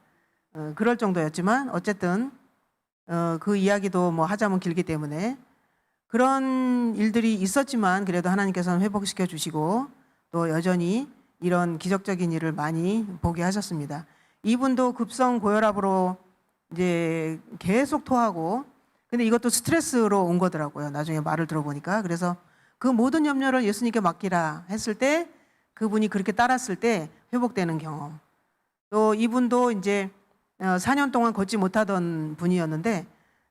그럴 정도였지만 어쨌든 그 이야기도 뭐 하자면 길기 때문에 그런 일들이 있었지만 그래도 하나님께서는 회복시켜 주시고 또 여전히 이런 기적적인 일을 많이 보게 하셨습니다. 이분도 급성 고혈압으로 이제 계속 토하고, 근데 이것도 스트레스로 온 거더라고요. 나중에 말을 들어보니까. 그래서 그 모든 염려를 예수님께 맡기라 했을 때 그분이 그렇게 따랐을 때 회복되는 경험. 또 이분도 이제 4년 동안 걷지 못하던 분이었는데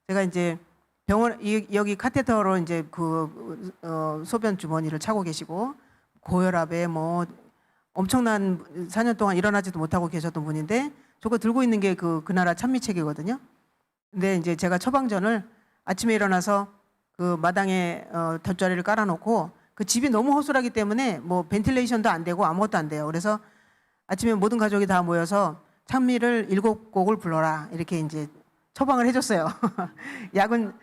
제가 이제 병원 여기 카테터로 이제 그 소변 주머니를 차고 계시고 고혈압에 뭐 엄청난 4년 동안 일어나지도 못하고 계셨던 분인데 저거 들고 있는 게 그 나라 찬미책이거든요. 근데 이제 제가 처방전을 아침에 일어나서 그 마당에 돗자리를 깔아놓고 그 집이 너무 허술하기 때문에 뭐 벤틸레이션도 안 되고 아무것도 안 돼요. 그래서 아침에 모든 가족이 다 모여서 찬미를 7곡을 불러라 이렇게 이제 처방을 해줬어요. 약은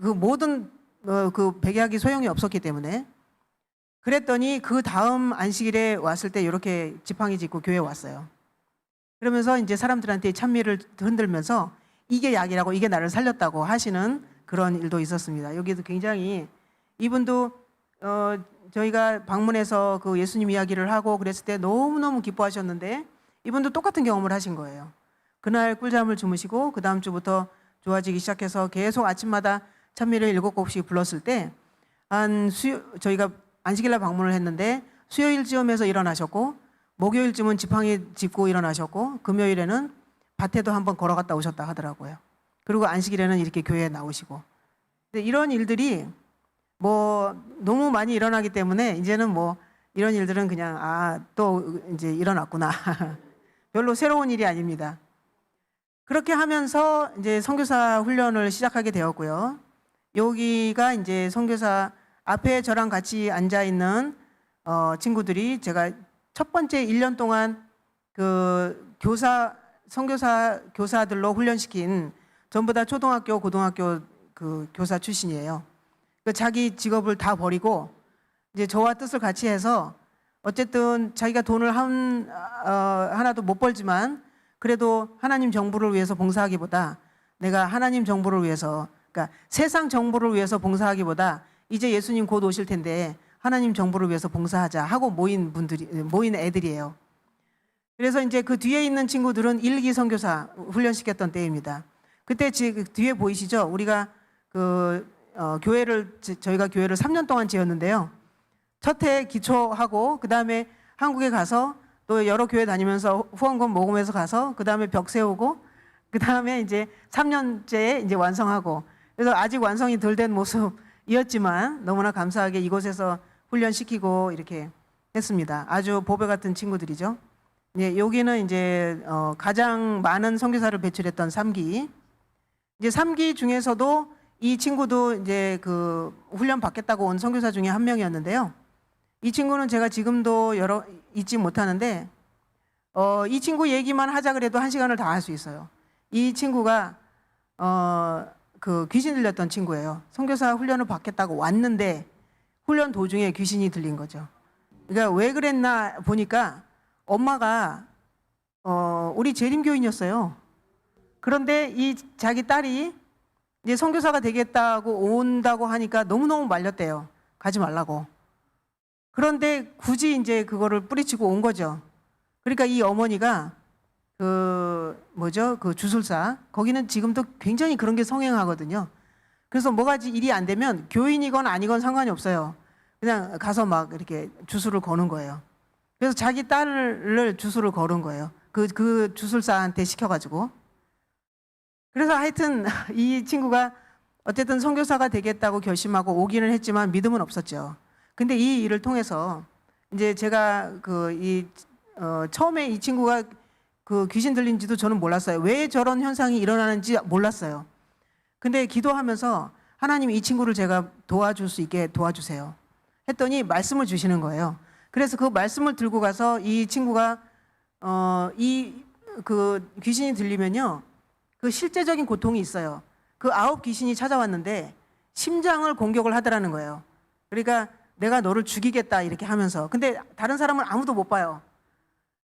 그 모든 그 백약이 소용이 없었기 때문에. 그랬더니 그 다음 안식일에 왔을 때 이렇게 지팡이 짚고 교회에 왔어요. 그러면서 이제 사람들한테 찬미를 흔들면서 이게 약이라고 이게 나를 살렸다고 하시는 그런 일도 있었습니다. 여기도 굉장히 이분도 저희가 방문해서 그 예수님 이야기를 하고 그랬을 때 너무너무 기뻐하셨는데 이분도 똑같은 경험을 하신 거예요. 그날 꿀잠을 주무시고 그 다음 주부터 좋아지기 시작해서 계속 아침마다 찬미를 7곡씩 불렀을 때 저희가 안식일날 방문을 했는데 수요일쯤에서 일어나셨고 목요일쯤은 지팡이 짚고 일어나셨고 금요일에는 밭에도 한번 걸어갔다 오셨다 하더라고요. 그리고 안식일에는 이렇게 교회에 나오시고. 근데 이런 일들이 뭐 너무 많이 일어나기 때문에 이제는 뭐 이런 일들은 그냥 또 이제 일어났구나. 별로 새로운 일이 아닙니다. 그렇게 하면서 이제 선교사 훈련을 시작하게 되었고요. 여기가 이제 선교사 앞에 저랑 같이 앉아 있는 친구들이 제가 첫 번째 1년 동안 그 선교사 교사들로 훈련시킨 전부 다 초등학교, 고등학교 그 교사 출신이에요. 그 자기 직업을 다 버리고 이제 저와 뜻을 같이 해서 어쨌든 자기가 돈을 하나도 못 벌지만 그래도 하나님 정부를 위해서 봉사하기보다 내가 하나님 정부를 위해서, 그러니까 세상 정부를 위해서 봉사하기보다 이제 예수님 곧 오실 텐데 하나님 정부를 위해서 봉사하자 하고 모인 애들이에요. 그래서 이제 그 뒤에 있는 친구들은 1기 선교사 훈련시켰던 때입니다. 그때 뒤에 보이시죠? 우리가 저희가 교회를 3년 동안 지었는데요. 첫 해 기초하고 그 다음에 한국에 가서 또 여러 교회 다니면서 후원금 모금해서 가서 그 다음에 벽 세우고 그 다음에 이제 3년째에 이제 완성하고, 그래서 아직 완성이 덜 된 모습이었지만 너무나 감사하게 이곳에서 훈련시키고 이렇게 했습니다. 아주 보배 같은 친구들이죠. 네, 여기는 이제 가장 많은 선교사를 배출했던 3기. 이제 3기 중에서도 이 친구도 이제 그 훈련 받겠다고 온 선교사 중에 한 명이었는데요. 이 친구는 제가 지금도 잊지 못하는데 이 친구 얘기만 하자 그래도 1시간을 다 할 수 있어요. 이 친구가 그 귀신 들렸던 친구예요. 선교사 훈련을 받겠다고 왔는데 훈련 도중에 귀신이 들린 거죠. 그러니까 왜 그랬나 보니까 엄마가 우리 재림교인이었어요. 그런데 이 자기 딸이 이제 선교사가 되겠다고 온다고 하니까 너무너무 말렸대요. 가지 말라고. 그런데 굳이 이제 그거를 뿌리치고 온 거죠. 그러니까 이 어머니가 그 주술사, 거기는 지금도 굉장히 그런 게 성행하거든요. 그래서 뭐가지 일이 안 되면 교인이건 아니건 상관이 없어요. 그냥 가서 막 이렇게 주술을 거는 거예요. 그래서 자기 딸을 주술을 거는 거예요. 그 주술사한테 시켜가지고. 그래서 하여튼 이 친구가 어쨌든 선교사가 되겠다고 결심하고 오기는 했지만 믿음은 없었죠. 근데 이 일을 통해서 이제 제가 처음에 이 친구가 그 귀신 들린지도 저는 몰랐어요. 왜 저런 현상이 일어나는지 몰랐어요. 근데 기도하면서 하나님 이 친구를 제가 도와줄 수 있게 도와주세요. 했더니 말씀을 주시는 거예요. 그래서 그 말씀을 들고 가서 이 친구가 그 귀신이 들리면요, 그 실제적인 고통이 있어요. 그 9 귀신이 찾아왔는데 심장을 공격을 하더라는 거예요. 그러니까 내가 너를 죽이겠다 이렇게 하면서. 근데 다른 사람은 아무도 못 봐요.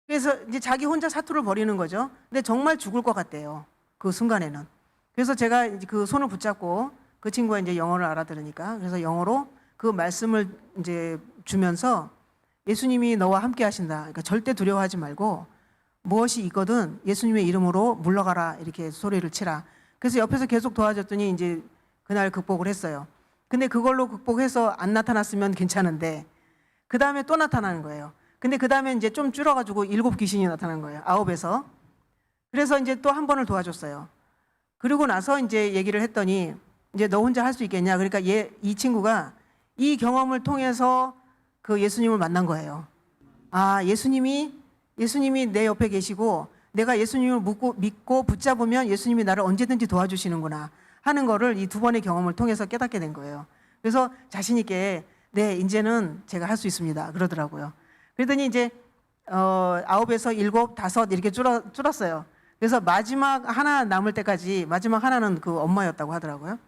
그래서 이제 자기 혼자 사투를 벌이는 거죠. 근데 정말 죽을 것 같대요. 그 순간에는. 그래서 제가 이제 그 손을 붙잡고 그 친구가 이제 영어를 알아들으니까 그래서 영어로 그 말씀을 이제 주면서 예수님이 너와 함께 하신다. 그러니까 절대 두려워하지 말고 무엇이 있거든 예수님의 이름으로 물러가라 이렇게 소리를 치라. 그래서 옆에서 계속 도와줬더니 이제 그날 극복을 했어요. 근데 그걸로 극복해서 안 나타났으면 괜찮은데 그 다음에 또 나타나는 거예요. 근데 그 다음에 이제 좀 줄어가지고 7 귀신이 나타난 거예요. 9에서. 그래서 이제 또 한 번을 도와줬어요. 그리고 나서 이제 얘기를 했더니 이제 너 혼자 할 수 있겠냐. 그러니까 이 친구가 이 경험을 통해서 그 예수님을 만난 거예요. 아, 예수님이 내 옆에 계시고 내가 예수님을 믿고 붙잡으면 예수님이 나를 언제든지 도와주시는구나 하는 거를 이 2번의 경험을 통해서 깨닫게 된 거예요. 그래서 자신 있게 네, 이제는 제가 할 수 있습니다. 그러더라고요. 그러더니 이제 9에서 7, 5 이렇게 줄었어요. 그래서 마지막 하나 남을 때까지, 마지막 하나는 그 엄마였다고 하더라고요.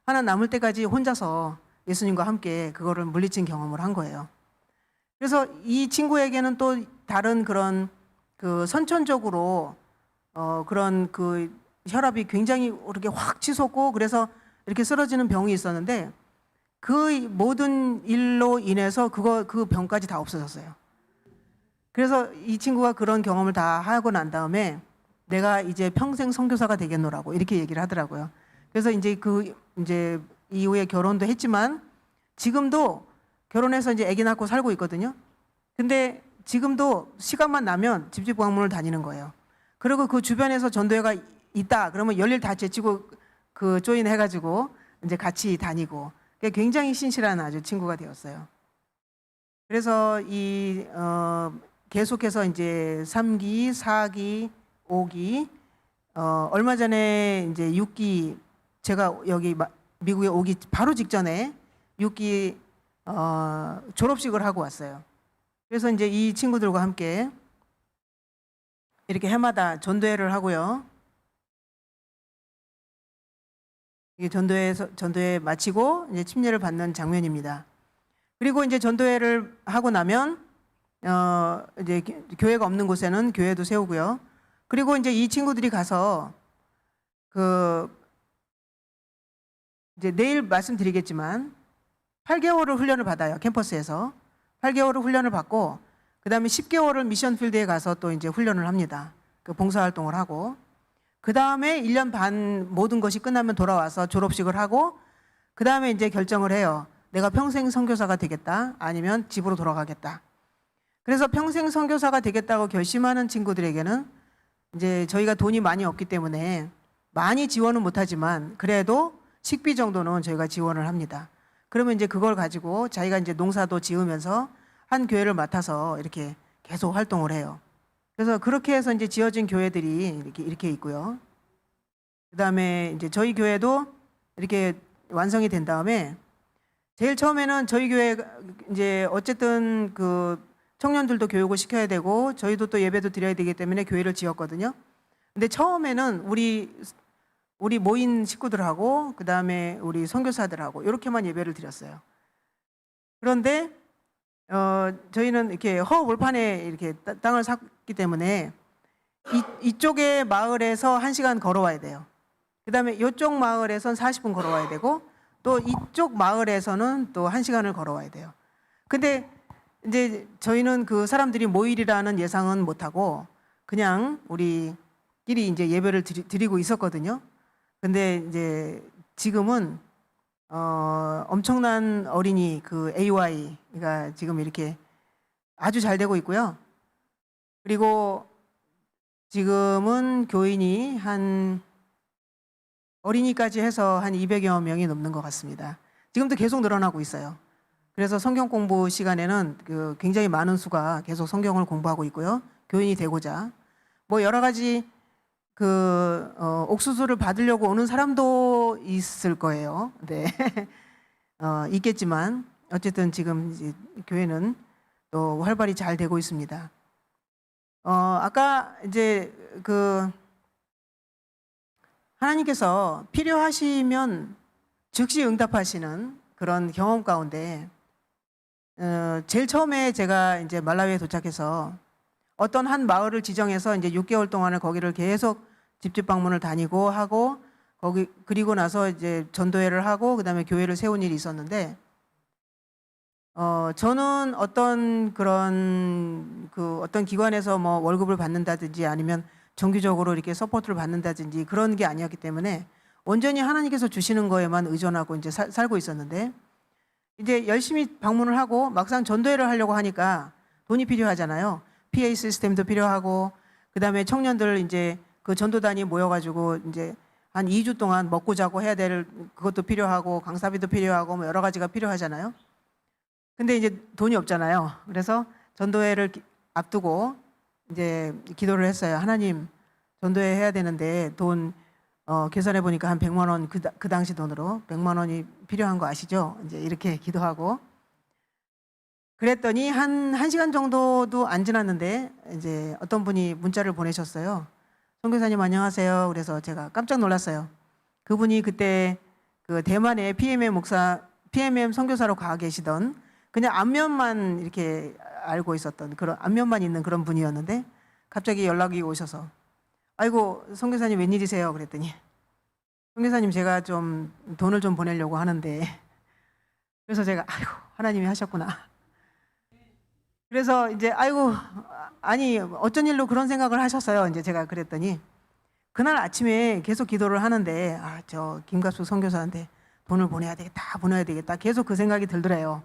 하나 남을 때까지 혼자서 예수님과 함께 그거를 물리친 경험을 한 거예요. 그래서 이 친구에게는 또 다른 그런 그 선천적으로 그런 그 혈압이 굉장히 이렇게 확 치솟고 그래서 이렇게 쓰러지는 병이 있었는데 그 모든 일로 인해서 그 병까지 다 없어졌어요. 그래서 이 친구가 그런 경험을 다 하고 난 다음에 내가 이제 평생 선교사가 되겠노라고 이렇게 얘기를 하더라고요. 그래서 이제 이제 이후에 결혼도 했지만 지금도 결혼해서 이제 아기 낳고 살고 있거든요. 근데 지금도 시간만 나면 집집 방문을 다니는 거예요. 그리고 그 주변에서 전도회가 있다 그러면 열일 다 제치고 그 조인 해가지고 이제 같이 다니고 굉장히 신실한 아주 친구가 되었어요. 그래서 계속해서 이제 3기, 4기, 5기, 얼마 전에 이제 6기, 제가 여기 미국에 오기 바로 직전에 6기 졸업식을 하고 왔어요. 그래서 이제 이 친구들과 함께 이렇게 해마다 전도회를 하고요. 이게 전도회 마치고 이제 침례를 받는 장면입니다. 그리고 이제 전도회를 하고 나면 이제 교회가 없는 곳에는 교회도 세우고요. 그리고 이제 이 친구들이 가서 이제 내일 말씀드리겠지만 8개월을 훈련을 받아요. 캠퍼스에서 8개월을 훈련을 받고 그다음에 10개월을 미션 필드에 가서 또 이제 훈련을 합니다. 그 봉사 활동을 하고 그다음에 1년 반 모든 것이 끝나면 돌아와서 졸업식을 하고 그다음에 이제 결정을 해요. 내가 평생 선교사가 되겠다 아니면 집으로 돌아가겠다. 그래서 평생 선교사가 되겠다고 결심하는 친구들에게는 이제 저희가 돈이 많이 없기 때문에 많이 지원은 못하지만 그래도 식비 정도는 저희가 지원을 합니다. 그러면 이제 그걸 가지고 자기가 이제 농사도 지으면서 한 교회를 맡아서 이렇게 계속 활동을 해요. 그래서 그렇게 해서 이제 지어진 교회들이 이렇게 있고요. 그다음에 이제 저희 교회도 이렇게 완성이 된 다음에 제일 처음에는 저희 교회 이제 어쨌든 그 청년들도 교육을 시켜야 되고 저희도 또 예배도 드려야 되기 때문에 교회를 지었거든요. 근데 처음에는 우리 모인 식구들하고 그다음에 우리 선교사들하고 이렇게만 예배를 드렸어요. 그런데 저희는 이렇게 허 몰판에 이렇게 땅을 샀기 때문에 이쪽의 마을에서 1시간 걸어와야 돼요. 그다음에 이쪽 마을에선 40분 걸어와야 되고 또 이쪽 마을에서는 또 1시간을 걸어와야 돼요. 근데 이제 저희는 그 사람들이 모이리라는 예상은 못하고 그냥 우리끼리 이제 예배를 드리고 있었거든요. 근데 이제 지금은 엄청난 어린이 그 AY가 지금 이렇게 아주 잘 되고 있고요. 그리고 지금은 교인이 한 어린이까지 해서 한 200여 명이 넘는 것 같습니다. 지금도 계속 늘어나고 있어요. 그래서 성경 공부 시간에는 그 굉장히 많은 수가 계속 성경을 공부하고 있고요. 교인이 되고자 뭐 여러 가지 그 옥수수를 받으려고 오는 사람도 있을 거예요. 네, 있겠지만 어쨌든 지금 이제 교회는 또 활발히 잘 되고 있습니다. 아까 이제 그 하나님께서 필요하시면 즉시 응답하시는 그런 경험 가운데 제일 처음에 제가 이제 말라위에 도착해서 어떤 한 마을을 지정해서 이제 6개월 동안을 거기를 계속 집집 방문을 다니고 하고 거기 그리고 나서 이제 전도회를 하고 그다음에 교회를 세운 일이 있었는데 저는 어떤 그런 그 어떤 기관에서 뭐 월급을 받는다든지 아니면 정기적으로 이렇게 서포트를 받는다든지 그런 게 아니었기 때문에 온전히 하나님께서 주시는 거에만 의존하고 이제 살고 있었는데 이제 열심히 방문을 하고 막상 전도회를 하려고 하니까 돈이 필요하잖아요. PA 시스템도 필요하고 그다음에 청년들 이제 그 전도단이 모여가지고 이제 한 2주 동안 먹고 자고 해야 될 그것도 필요하고 강사비도 필요하고 뭐 여러 가지가 필요하잖아요. 근데 이제 돈이 없잖아요. 그래서 전도회를 앞두고 이제 기도를 했어요. 하나님, 전도회 해야 되는데 돈 계산해 보니까 한 100만 원 그 당시 돈으로 100만 원이 필요한 거 아시죠? 이제 이렇게 기도하고 그랬더니 한 1시간 정도도 안 지났는데 이제 어떤 분이 문자를 보내셨어요. 선교사님 안녕하세요. 그래서 제가 깜짝 놀랐어요. 그분이 그때 그 대만의 PMM 선교사로 가 계시던 그냥 안면만 이렇게 알고 있었던 그런 안면만 있는 그런 분이었는데 갑자기 연락이 오셔서 아이고 선교사님 웬일이세요? 그랬더니 선교사님 제가 좀 돈을 좀 보내려고 하는데 그래서 제가 아이고 하나님이 하셨구나. 그래서 이제 아이고 아니 어쩐 일로 그런 생각을 하셨어요. 이제 제가 그랬더니 그날 아침에 계속 기도를 하는데 저 김갑수 선교사한테 돈을 보내야 되겠다. 계속 그 생각이 들더래요.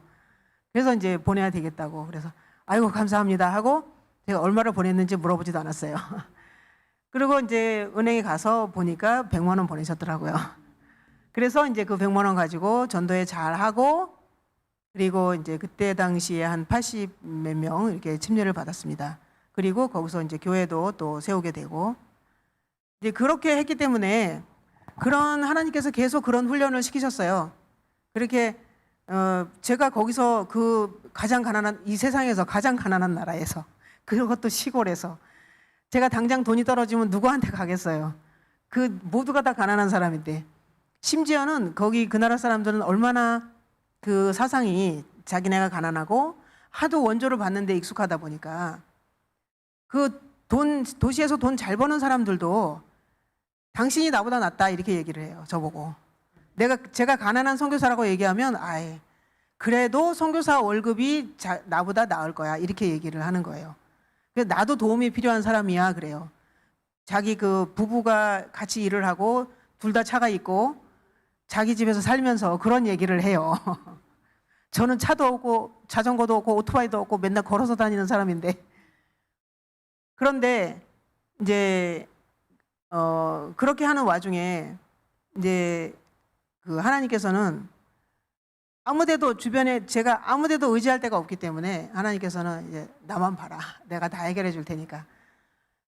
그래서 이제 보내야 되겠다고. 그래서 아이고 감사합니다 하고 제가 얼마를 보냈는지 물어보지도 않았어요. 그리고 이제 은행에 가서 보니까 100만 원 보내셨더라고요. 그래서 이제 그 100만 원 가지고 전도회 잘 하고 그리고 이제 그때 당시에 한 80 몇 명 이렇게 침례를 받았습니다. 그리고 거기서 이제 교회도 또 세우게 되고 이제 그렇게 했기 때문에 그런 하나님께서 계속 그런 훈련을 시키셨어요. 그렇게 제가 거기서 그 가장 가난한 이 세상에서 가장 가난한 나라에서 그것도 시골에서 제가 당장 돈이 떨어지면 누구한테 가겠어요. 그 모두가 다 가난한 사람인데 심지어는 거기 그 나라 사람들은 얼마나 그 사상이 자기네가 가난하고 하도 원조를 받는 데 익숙하다 보니까 그 도시에서 돈 잘 버는 사람들도 당신이 나보다 낫다 이렇게 얘기를 해요. 저보고. 제가 가난한 선교사라고 얘기하면 그래도 선교사 월급이 나보다 나을 거야 이렇게 얘기를 하는 거예요. 그래서 나도 도움이 필요한 사람이야 그래요. 자기 그 부부가 같이 일을 하고 둘 다 차가 있고 자기 집에서 살면서 그런 얘기를 해요. 저는 차도 없고 자전거도 없고 오토바이도 없고 맨날 걸어서 다니는 사람인데 그런데 이제 그렇게 하는 와중에 이제 그 하나님께서는 아무데도 주변에 제가 아무데도 의지할 데가 없기 때문에 하나님께서는 이제 나만 봐라. 내가 다 해결해 줄 테니까.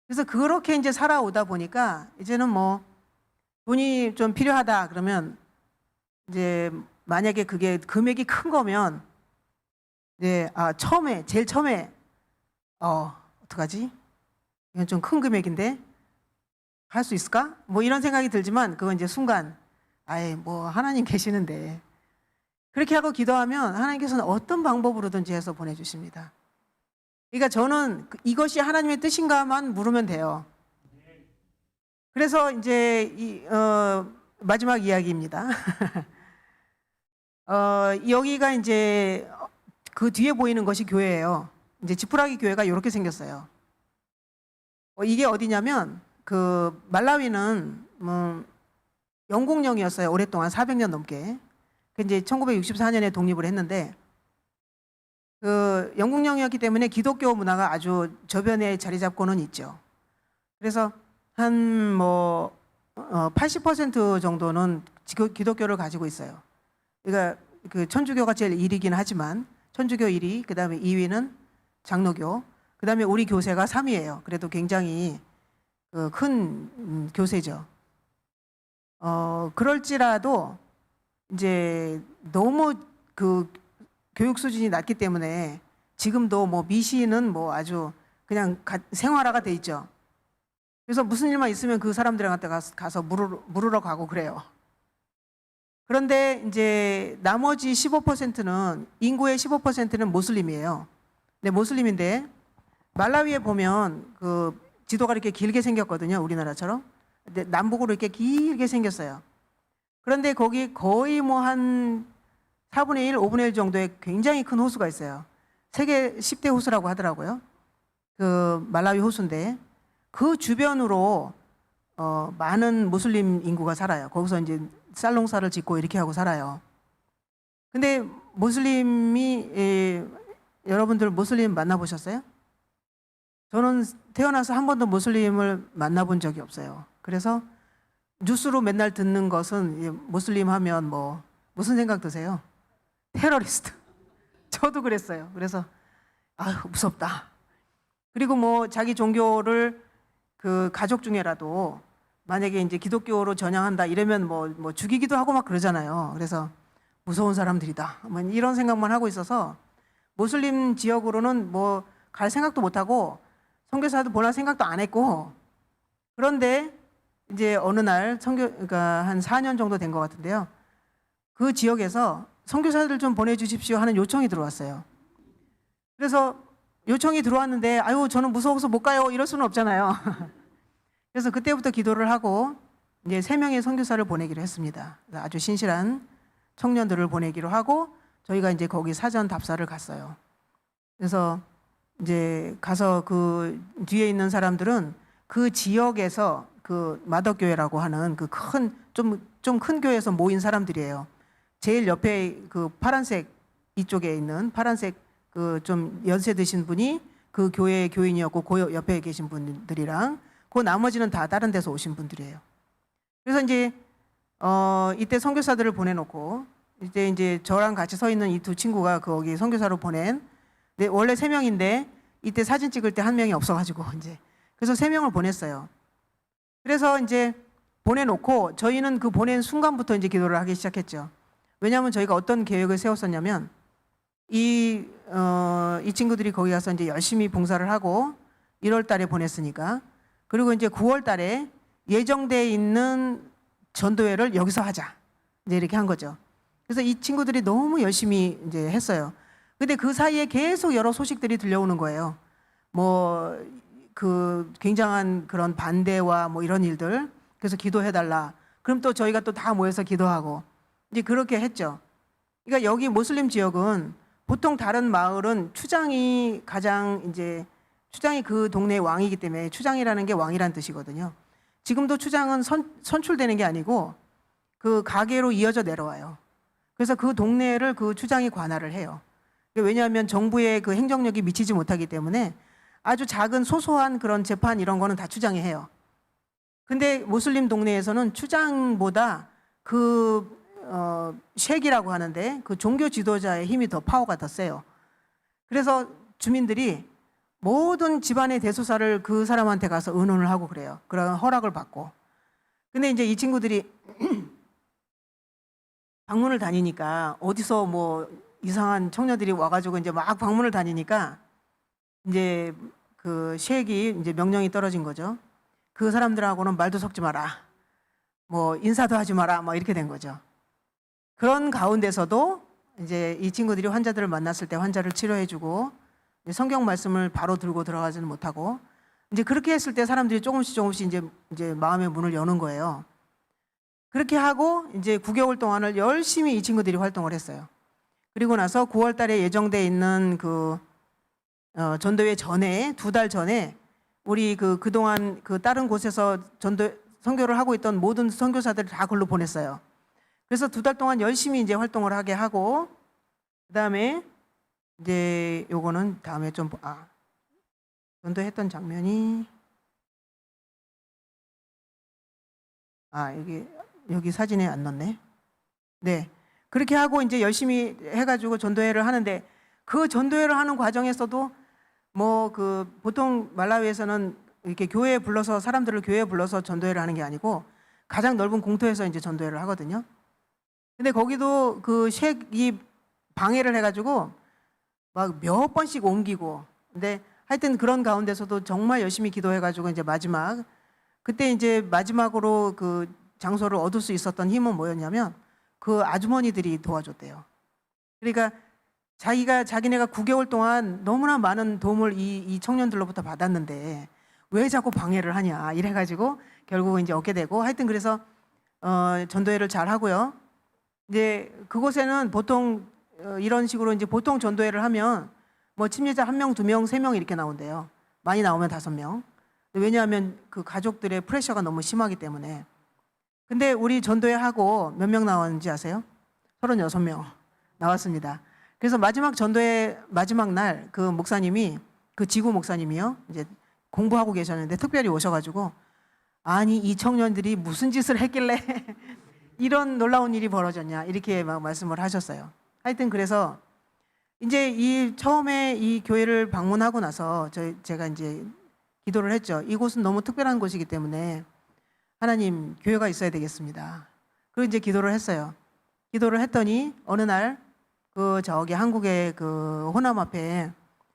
그래서 그렇게 이제 살아오다 보니까 이제는 뭐 돈이 좀 필요하다 그러면 이제 만약에 그게 금액이 큰 거면 이제 제일 처음에 어떡하지? 이건 좀 큰 금액인데 할 수 있을까? 뭐 이런 생각이 들지만 그건 이제 순간 뭐 하나님 계시는데 그렇게 하고 기도하면 하나님께서는 어떤 방법으로든지 해서 보내주십니다. 그러니까 저는 이것이 하나님의 뜻인가만 물으면 돼요. 그래서 이제 마지막 이야기입니다. 여기가 이제 그 뒤에 보이는 것이 교회예요. 이제 지푸라기 교회가 이렇게 생겼어요. 이게 어디냐면 그 말라위는 영국령이었어요. 오랫동안 400년 넘게. 그 이제 1964년에 독립을 했는데 그 영국령이었기 때문에 기독교 문화가 아주 저변에 자리 잡고는 있죠. 그래서 한 80% 정도는 기독교를 가지고 있어요. 그러니까 그 천주교가 제일 1위긴 하지만 천주교 1위, 그다음에 2위는 장로교, 그다음에 우리 교세가 3위예요. 그래도 굉장히 큰 교세죠. 그럴지라도 이제 너무 그 교육 수준이 낮기 때문에 지금도 뭐 미시는 뭐 아주 그냥 생활화가 돼 있죠. 그래서 무슨 일만 있으면 그 사람들한테 가서 물으러 가고 그래요. 그런데 이제 나머지 15%는 인구의 15%는 모슬림이에요. 네, 모슬림인데 말라위에 보면 그 지도가 이렇게 길게 생겼거든요. 우리나라처럼. 근데 남북으로 이렇게 길게 생겼어요. 그런데 거기 거의 뭐 한 4분의 1, 5분의 1 정도의 굉장히 큰 호수가 있어요. 세계 10대 호수라고 하더라고요. 그 말라위 호수인데 그 주변으로 많은 무슬림 인구가 살아요. 거기서 이제 쌀농사를 짓고 이렇게 하고 살아요. 근데 무슬림이 여러분들 무슬림 만나보셨어요? 저는 태어나서 한 번도 무슬림을 만나본 적이 없어요. 그래서 뉴스로 맨날 듣는 것은 무슬림 하면 뭐 무슨 생각 드세요? 테러리스트. 저도 그랬어요. 그래서 아유 무섭다. 그리고 뭐 자기 종교를 그 가족 중에라도 만약에 이제 기독교로 전향한다 이러면 뭐 죽이기도 하고 막 그러잖아요. 그래서 무서운 사람들이다. 뭐 이런 생각만 하고 있어서 무슬림 지역으로는 뭐 갈 생각도 못 하고 선교사도 보낼 생각도 안 했고, 그런데 이제 어느 날 그러니까 한 4년 정도 된 것 같은데요. 그 지역에서 선교사들 좀 보내주십시오 하는 요청이 들어왔어요. 그래서 요청이 들어왔는데 아유 저는 무서워서 못 가요 이럴 수는 없잖아요. 그래서 그때부터 기도를 하고 이제 3명의 선교사를 보내기로 했습니다. 아주 신실한 청년들을 보내기로 하고 저희가 이제 거기 사전 답사를 갔어요. 그래서 이제 가서 그 뒤에 있는 사람들은 그 지역에서 그 마덕교회라고 하는 그 좀 큰 교회에서 모인 사람들이에요. 제일 옆에 그 파란색 이쪽에 있는 파란색 그 좀 연세 드신 분이 그 교회 교인이었고 그 옆에 계신 분들이랑 그 나머지는 다 다른 데서 오신 분들이에요. 그래서 이제 이때 선교사들을 보내놓고 이제 저랑 같이 서 있는 이 두 친구가 거기 선교사로 보낸, 근데 원래 3명인데 이때 사진 찍을 때 1명이 없어가지고 이제 그래서 3명을 보냈어요. 그래서 이제 보내놓고 저희는 그 보낸 순간부터 이제 기도를 하기 시작했죠. 왜냐하면 저희가 어떤 계획을 세웠었냐면 이 친구들이 거기 가서 이제 열심히 봉사를 하고 1월 달에 보냈으니까, 그리고 이제 9월 달에 예정돼 있는 전도회를 여기서 하자. 이제 이렇게 한 거죠. 그래서 이 친구들이 너무 열심히 이제 했어요. 근데 그 사이에 계속 여러 소식들이 들려오는 거예요. 뭐 그 굉장한 그런 반대와 뭐 이런 일들. 그래서 기도해달라. 그럼 또 저희가 또 다 모여서 기도하고 이제 그렇게 했죠. 그러니까 여기 모슬림 지역은 보통 다른 마을은 추장이 그 동네의 왕이기 때문에 추장이라는 게 왕이란 뜻이거든요. 지금도 추장은 선출되는 게 아니고 그 가계로 이어져 내려와요. 그래서 그 동네를 그 추장이 관할을 해요. 왜냐하면 정부의 그 행정력이 미치지 못하기 때문에 아주 작은 소소한 그런 재판 이런 거는 다 추장이 해요. 근데 무슬림 동네에서는 추장보다 그 셰기라고 하는데 그 종교 지도자의 힘이 더 파워가 더 세요. 그래서 주민들이 모든 집안의 대소사를 그 사람한테 가서 의논을 하고 그래요. 그런 허락을 받고. 근데 이제 이 친구들이 방문을 다니니까 어디서 뭐 이상한 청년들이 와가지고 이제 막 방문을 다니니까 이제 그 셰익이 이제 명령이 떨어진 거죠. 그 사람들하고는 말도 섞지 마라. 뭐 인사도 하지 마라. 뭐 이렇게 된 거죠. 그런 가운데서도 이제 이 친구들이 환자들을 만났을 때 환자를 치료해주고 성경 말씀을 바로 들고 들어가지는 못하고 이제 그렇게 했을 때 사람들이 조금씩 이제 마음의 문을 여는 거예요. 그렇게 하고 이제 9개월 동안을 열심히 이 친구들이 활동을 했어요. 그리고 나서 9월 달에 예정돼 있는 그 전도회 전에 2달 전에 우리 그동안 그 다른 곳에서 선교를 하고 있던 모든 선교사들을 다 글로 보냈어요. 그래서 2달 동안 열심히 이제 활동을 하게 하고, 그다음에 이제 요거는 다음에 좀 전도했던 장면이 여기 사진에 안 넣네. 네. 그렇게 하고 이제 열심히 해가지고 전도회를 하는데, 그 전도회를 하는 과정에서도 뭐 보통 말라위에서는 이렇게 사람들을 교회에 불러서 전도회를 하는 게 아니고 가장 넓은 공터에서 이제 전도회를 하거든요. 근데 거기도 이 방해를 해가지고 막 몇 번씩 옮기고, 근데 하여튼 그런 가운데서도 정말 열심히 기도해가지고 이제 그때 이제 마지막으로 그 장소를 얻을 수 있었던 힘은 뭐였냐면 그 아주머니들이 도와줬대요. 그러니까 자기네가 9개월 동안 너무나 많은 도움을 이 청년들로부터 받았는데 왜 자꾸 방해를 하냐 이래가지고 결국 이제 얻게 되고, 하여튼 그래서 전도회를 잘 하고요. 이제 그곳에는 보통 이런 식으로 이제 보통 전도회를 하면 뭐 침례자 1명, 2명, 3명 이렇게 나온대요. 많이 나오면 5명. 왜냐하면 그 가족들의 프레셔가 너무 심하기 때문에. 근데 우리 전도회 하고 몇 명 나왔는지 아세요? 36명 나왔습니다. 그래서 마지막 전도회 마지막 날 그 목사님이, 그 지구 목사님이요, 이제 공부하고 계셨는데 특별히 오셔가지고, 아니 이 청년들이 무슨 짓을 했길래 이런 놀라운 일이 벌어졌냐 이렇게 막 말씀을 하셨어요. 하여튼 그래서 이제 처음에 이 교회를 방문하고 나서 제가 이제 기도를 했죠. 이곳은 너무 특별한 곳이기 때문에 하나님, 교회가 있어야 되겠습니다. 그리고 이제 기도를 했어요. 기도를 했더니 어느 날 저기 한국의 그 호남 앞에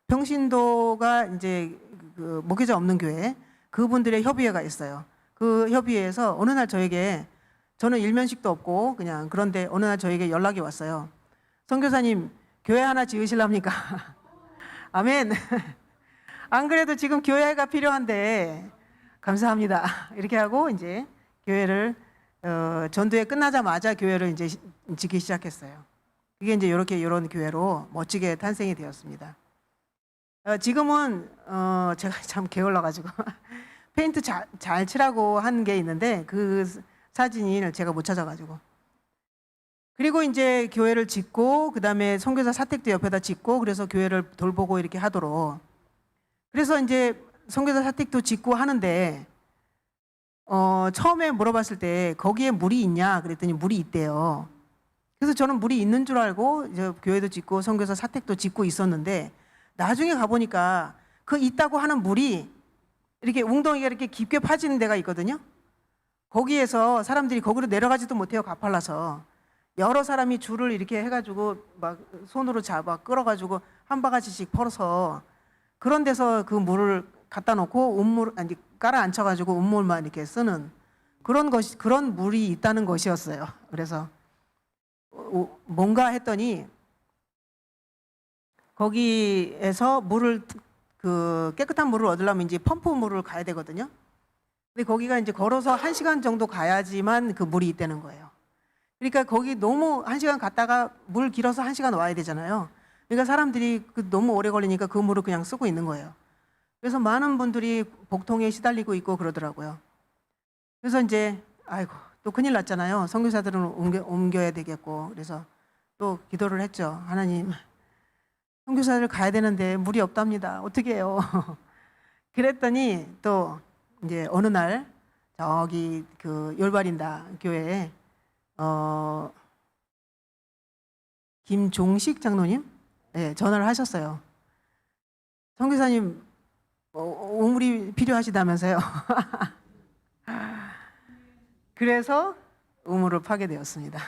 평신도가 이제 그 목회자 없는 교회, 그분들의 협의회가 있어요. 그 협의회에서 어느 날 저는 일면식도 없고 그냥, 그런데 어느 날 저에게 연락이 왔어요. 선교사님, 교회 하나 지으실랍니까? 아멘. 안 그래도 지금 교회가 필요한데 감사합니다. 이렇게 하고 이제 교회를 전도회 끝나자마자 교회를 이제 짓기 시작했어요. 그게 이제 이런 교회로 멋지게 탄생이 되었습니다. 지금은 제가 참 게을러가지고 페인트 잘 칠하고 한 게 있는데 그 사진을 제가 못 찾아가지고, 그리고 이제 교회를 짓고 그다음에 선교사 사택도 옆에다 짓고, 그래서 교회를 돌보고 이렇게 하도록, 그래서 이제 선교사 사택도 짓고 하는데 처음에 물어봤을 때 거기에 물이 있냐 그랬더니 물이 있대요. 그래서 저는 물이 있는 줄 알고 이제 교회도 짓고 선교사 사택도 짓고 있었는데, 나중에 가보니까 그 있다고 하는 물이 이렇게 웅덩이가 이렇게 깊게 파지는 데가 있거든요. 거기에서 사람들이 거기로 내려가지도 못해요. 가팔라서. 여러 사람이 줄을 이렇게 해가지고 막 손으로 잡아 끌어가지고 한 바가지씩 펄어서 그런 데서 그 물을 갖다 놓고 깔아 앉혀가지고 운물만 이렇게 쓰는 그런 물이 있다는 것이었어요. 그래서 뭔가 했더니 거기에서 깨끗한 물을 얻으려면 이제 펌프 물을 가야 되거든요. 근데 거기가 이제 걸어서 1시간 정도 가야지만 그 물이 있다는 거예요. 그러니까 거기 너무 1시간 갔다가 물 길어서 1시간 와야 되잖아요. 그러니까 사람들이 너무 오래 걸리니까 그 물을 그냥 쓰고 있는 거예요. 그래서 많은 분들이 복통에 시달리고 있고 그러더라고요. 그래서 이제 아이고 또 큰일 났잖아요. 선교사들은 옮겨야 되겠고, 그래서 또 기도를 했죠. 하나님, 선교사들 가야 되는데 물이 없답니다. 어떻게 해요? 그랬더니 또 이제 어느 날 저기 그 열바린다 교회에 김종식 장로님 전화를 하셨어요. 선교사님 우물이 필요하시다면서요. 그래서 우물을 파게 되었습니다.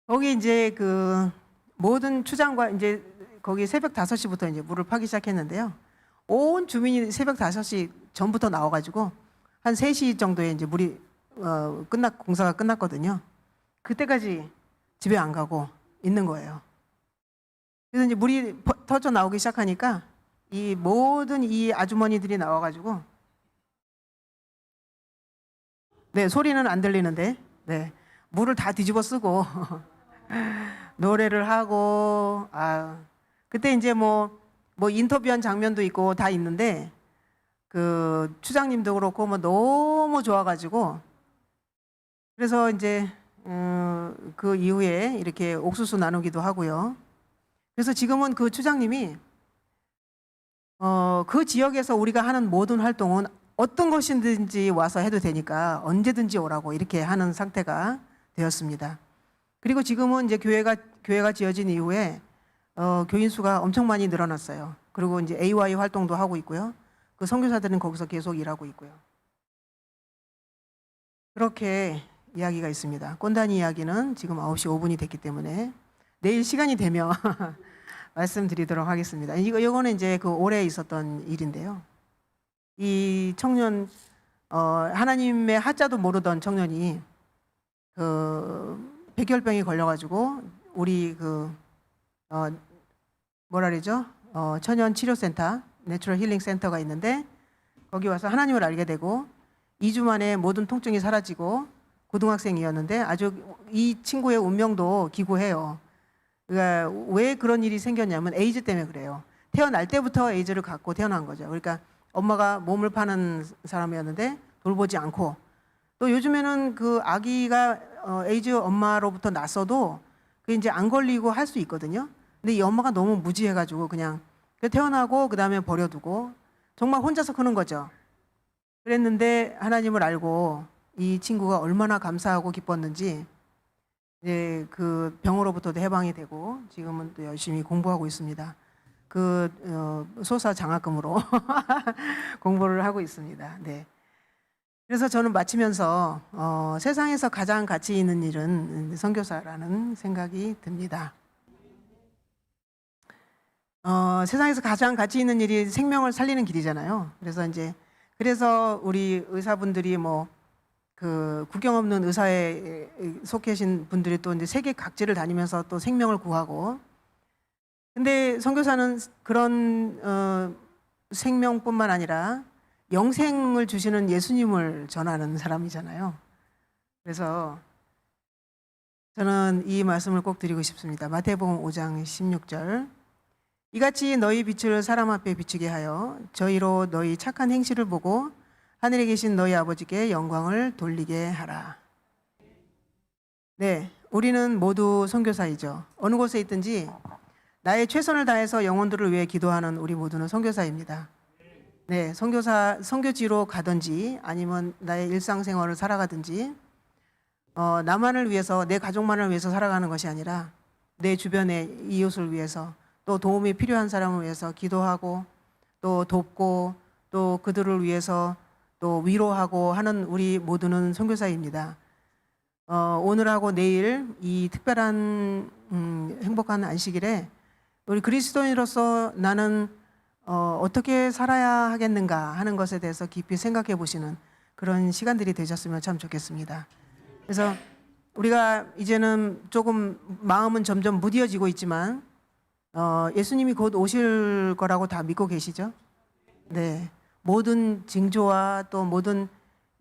거기 이제 그 모든 추장과 이제 거기 새벽 5시부터 이제 물을 파기 시작했는데요. 온 주민이 새벽 5시 전부터 나와가지고 한 3시 정도에 이제 물이 공사가 끝났거든요. 그때까지 집에 안 가고 있는 거예요. 그래서 이제 물이 터져 나오기 시작하니까 이 모든 이 아주머니들이 나와가지고, 네, 소리는 안 들리는데, 네, 물을 다 뒤집어 쓰고 노래를 하고, 그때 이제 뭐 인터뷰한 장면도 있고 다 있는데, 그 추장님도 그렇고 뭐 너무 좋아가지고, 그래서 이제 그 이후에 이렇게 옥수수 나누기도 하고요. 그래서 지금은 그 추장님이 그 지역에서 우리가 하는 모든 활동은 어떤 것이든지 와서 해도 되니까 언제든지 오라고 이렇게 하는 상태가 되었습니다. 그리고 지금은 이제 교회가 지어진 이후에 교인 수가 엄청 많이 늘어났어요. 그리고 이제 AY 활동도 하고 있고요. 그 선교사들은 거기서 계속 일하고 있고요. 그렇게 이야기가 있습니다. 꼰단이 이야기는 지금 9시 5분이 됐기 때문에 내일 시간이 되면 말씀드리도록 하겠습니다. 이거는 이제 그 올해 있었던 일인데요. 이 청년, 하나님의 하자도 모르던 청년이 그 백혈병이 걸려가지고 우리 뭐라 그러죠? 천연 치료센터, 내추럴 힐링 센터가 있는데 거기 와서 하나님을 알게 되고 2주 만에 모든 통증이 사라지고 고등학생이었는데 아주 이 친구의 운명도 기구해요. 그러니까 왜 그런 일이 생겼냐면 에이즈 때문에 그래요. 태어날 때부터 에이즈를 갖고 태어난 거죠. 그러니까 엄마가 몸을 파는 사람이었는데 돌보지 않고, 또 요즘에는 그 아기가 에이즈 엄마로부터 났어도 그 이제 안 걸리고 할 수 있거든요. 근데 이 엄마가 너무 무지해가지고 그냥 태어나고 그 다음에 버려두고 정말 혼자서 크는 거죠. 그랬는데 하나님을 알고 이 친구가 얼마나 감사하고 기뻤는지 이제 그 병으로부터도 해방이 되고 지금은 또 열심히 공부하고 있습니다. 그 소사 장학금으로 공부를 하고 있습니다. 네. 그래서 저는 마치면서 세상에서 가장 가치 있는 일은 선교사라는 생각이 듭니다. 세상에서 가장 가치 있는 일이 생명을 살리는 길이잖아요. 그래서 우리 의사분들이 그 국경 없는 의사에 속해 계신 분들이 또 이제 세계 각지를 다니면서 또 생명을 구하고, 근데 선교사는 그런 생명뿐만 아니라 영생을 주시는 예수님을 전하는 사람이잖아요. 그래서 저는 이 말씀을 꼭 드리고 싶습니다. 마태복음 5장 16절. 이같이 너희 빛을 사람 앞에 비추게 하여 저희로 너희 착한 행실을 보고 하늘에 계신 너희 아버지께 영광을 돌리게 하라. 네, 우리는 모두 선교사이죠. 어느 곳에 있든지 나의 최선을 다해서 영혼들을 위해 기도하는 우리 모두는 선교사입니다. 네, 선교지로 가든지 아니면 나의 일상생활을 살아가든지 나만을 위해서, 내 가족만을 위해서 살아가는 것이 아니라 내 주변의 이웃을 위해서, 또 도움이 필요한 사람을 위해서 기도하고 또 돕고 또 그들을 위해서 또 위로하고 하는 우리 모두는 선교사입니다. 오늘하고 내일 이 특별한 행복한 안식일에 우리 그리스도인으로서 나는 어떻게 살아야 하겠는가 하는 것에 대해서 깊이 생각해 보시는 그런 시간들이 되셨으면 참 좋겠습니다. 그래서 우리가 이제는 조금 마음은 점점 무뎌지고 있지만 예수님이 곧 오실 거라고 다 믿고 계시죠? 네. 모든 징조와 또 모든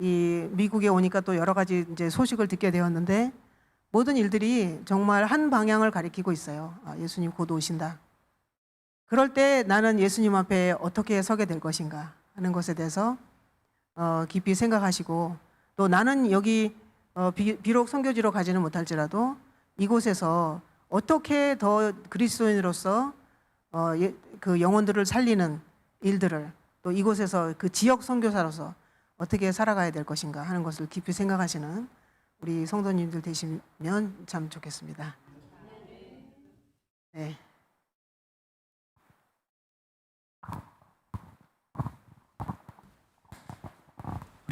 이 미국에 오니까 또 여러 가지 이제 소식을 듣게 되었는데 모든 일들이 정말 한 방향을 가리키고 있어요. 예수님 곧 오신다. 그럴 때 나는 예수님 앞에 어떻게 서게 될 것인가 하는 것에 대해서 깊이 생각하시고, 또 나는 여기 비록 선교지로 가지는 못할지라도 이곳에서 어떻게 더 그리스도인으로서 그 영혼들을 살리는 일들을, 또 이곳에서 그 지역 선교사로서 어떻게 살아가야 될 것인가 하는 것을 깊이 생각하시는 우리 성도님들 되시면 참 좋겠습니다. 네.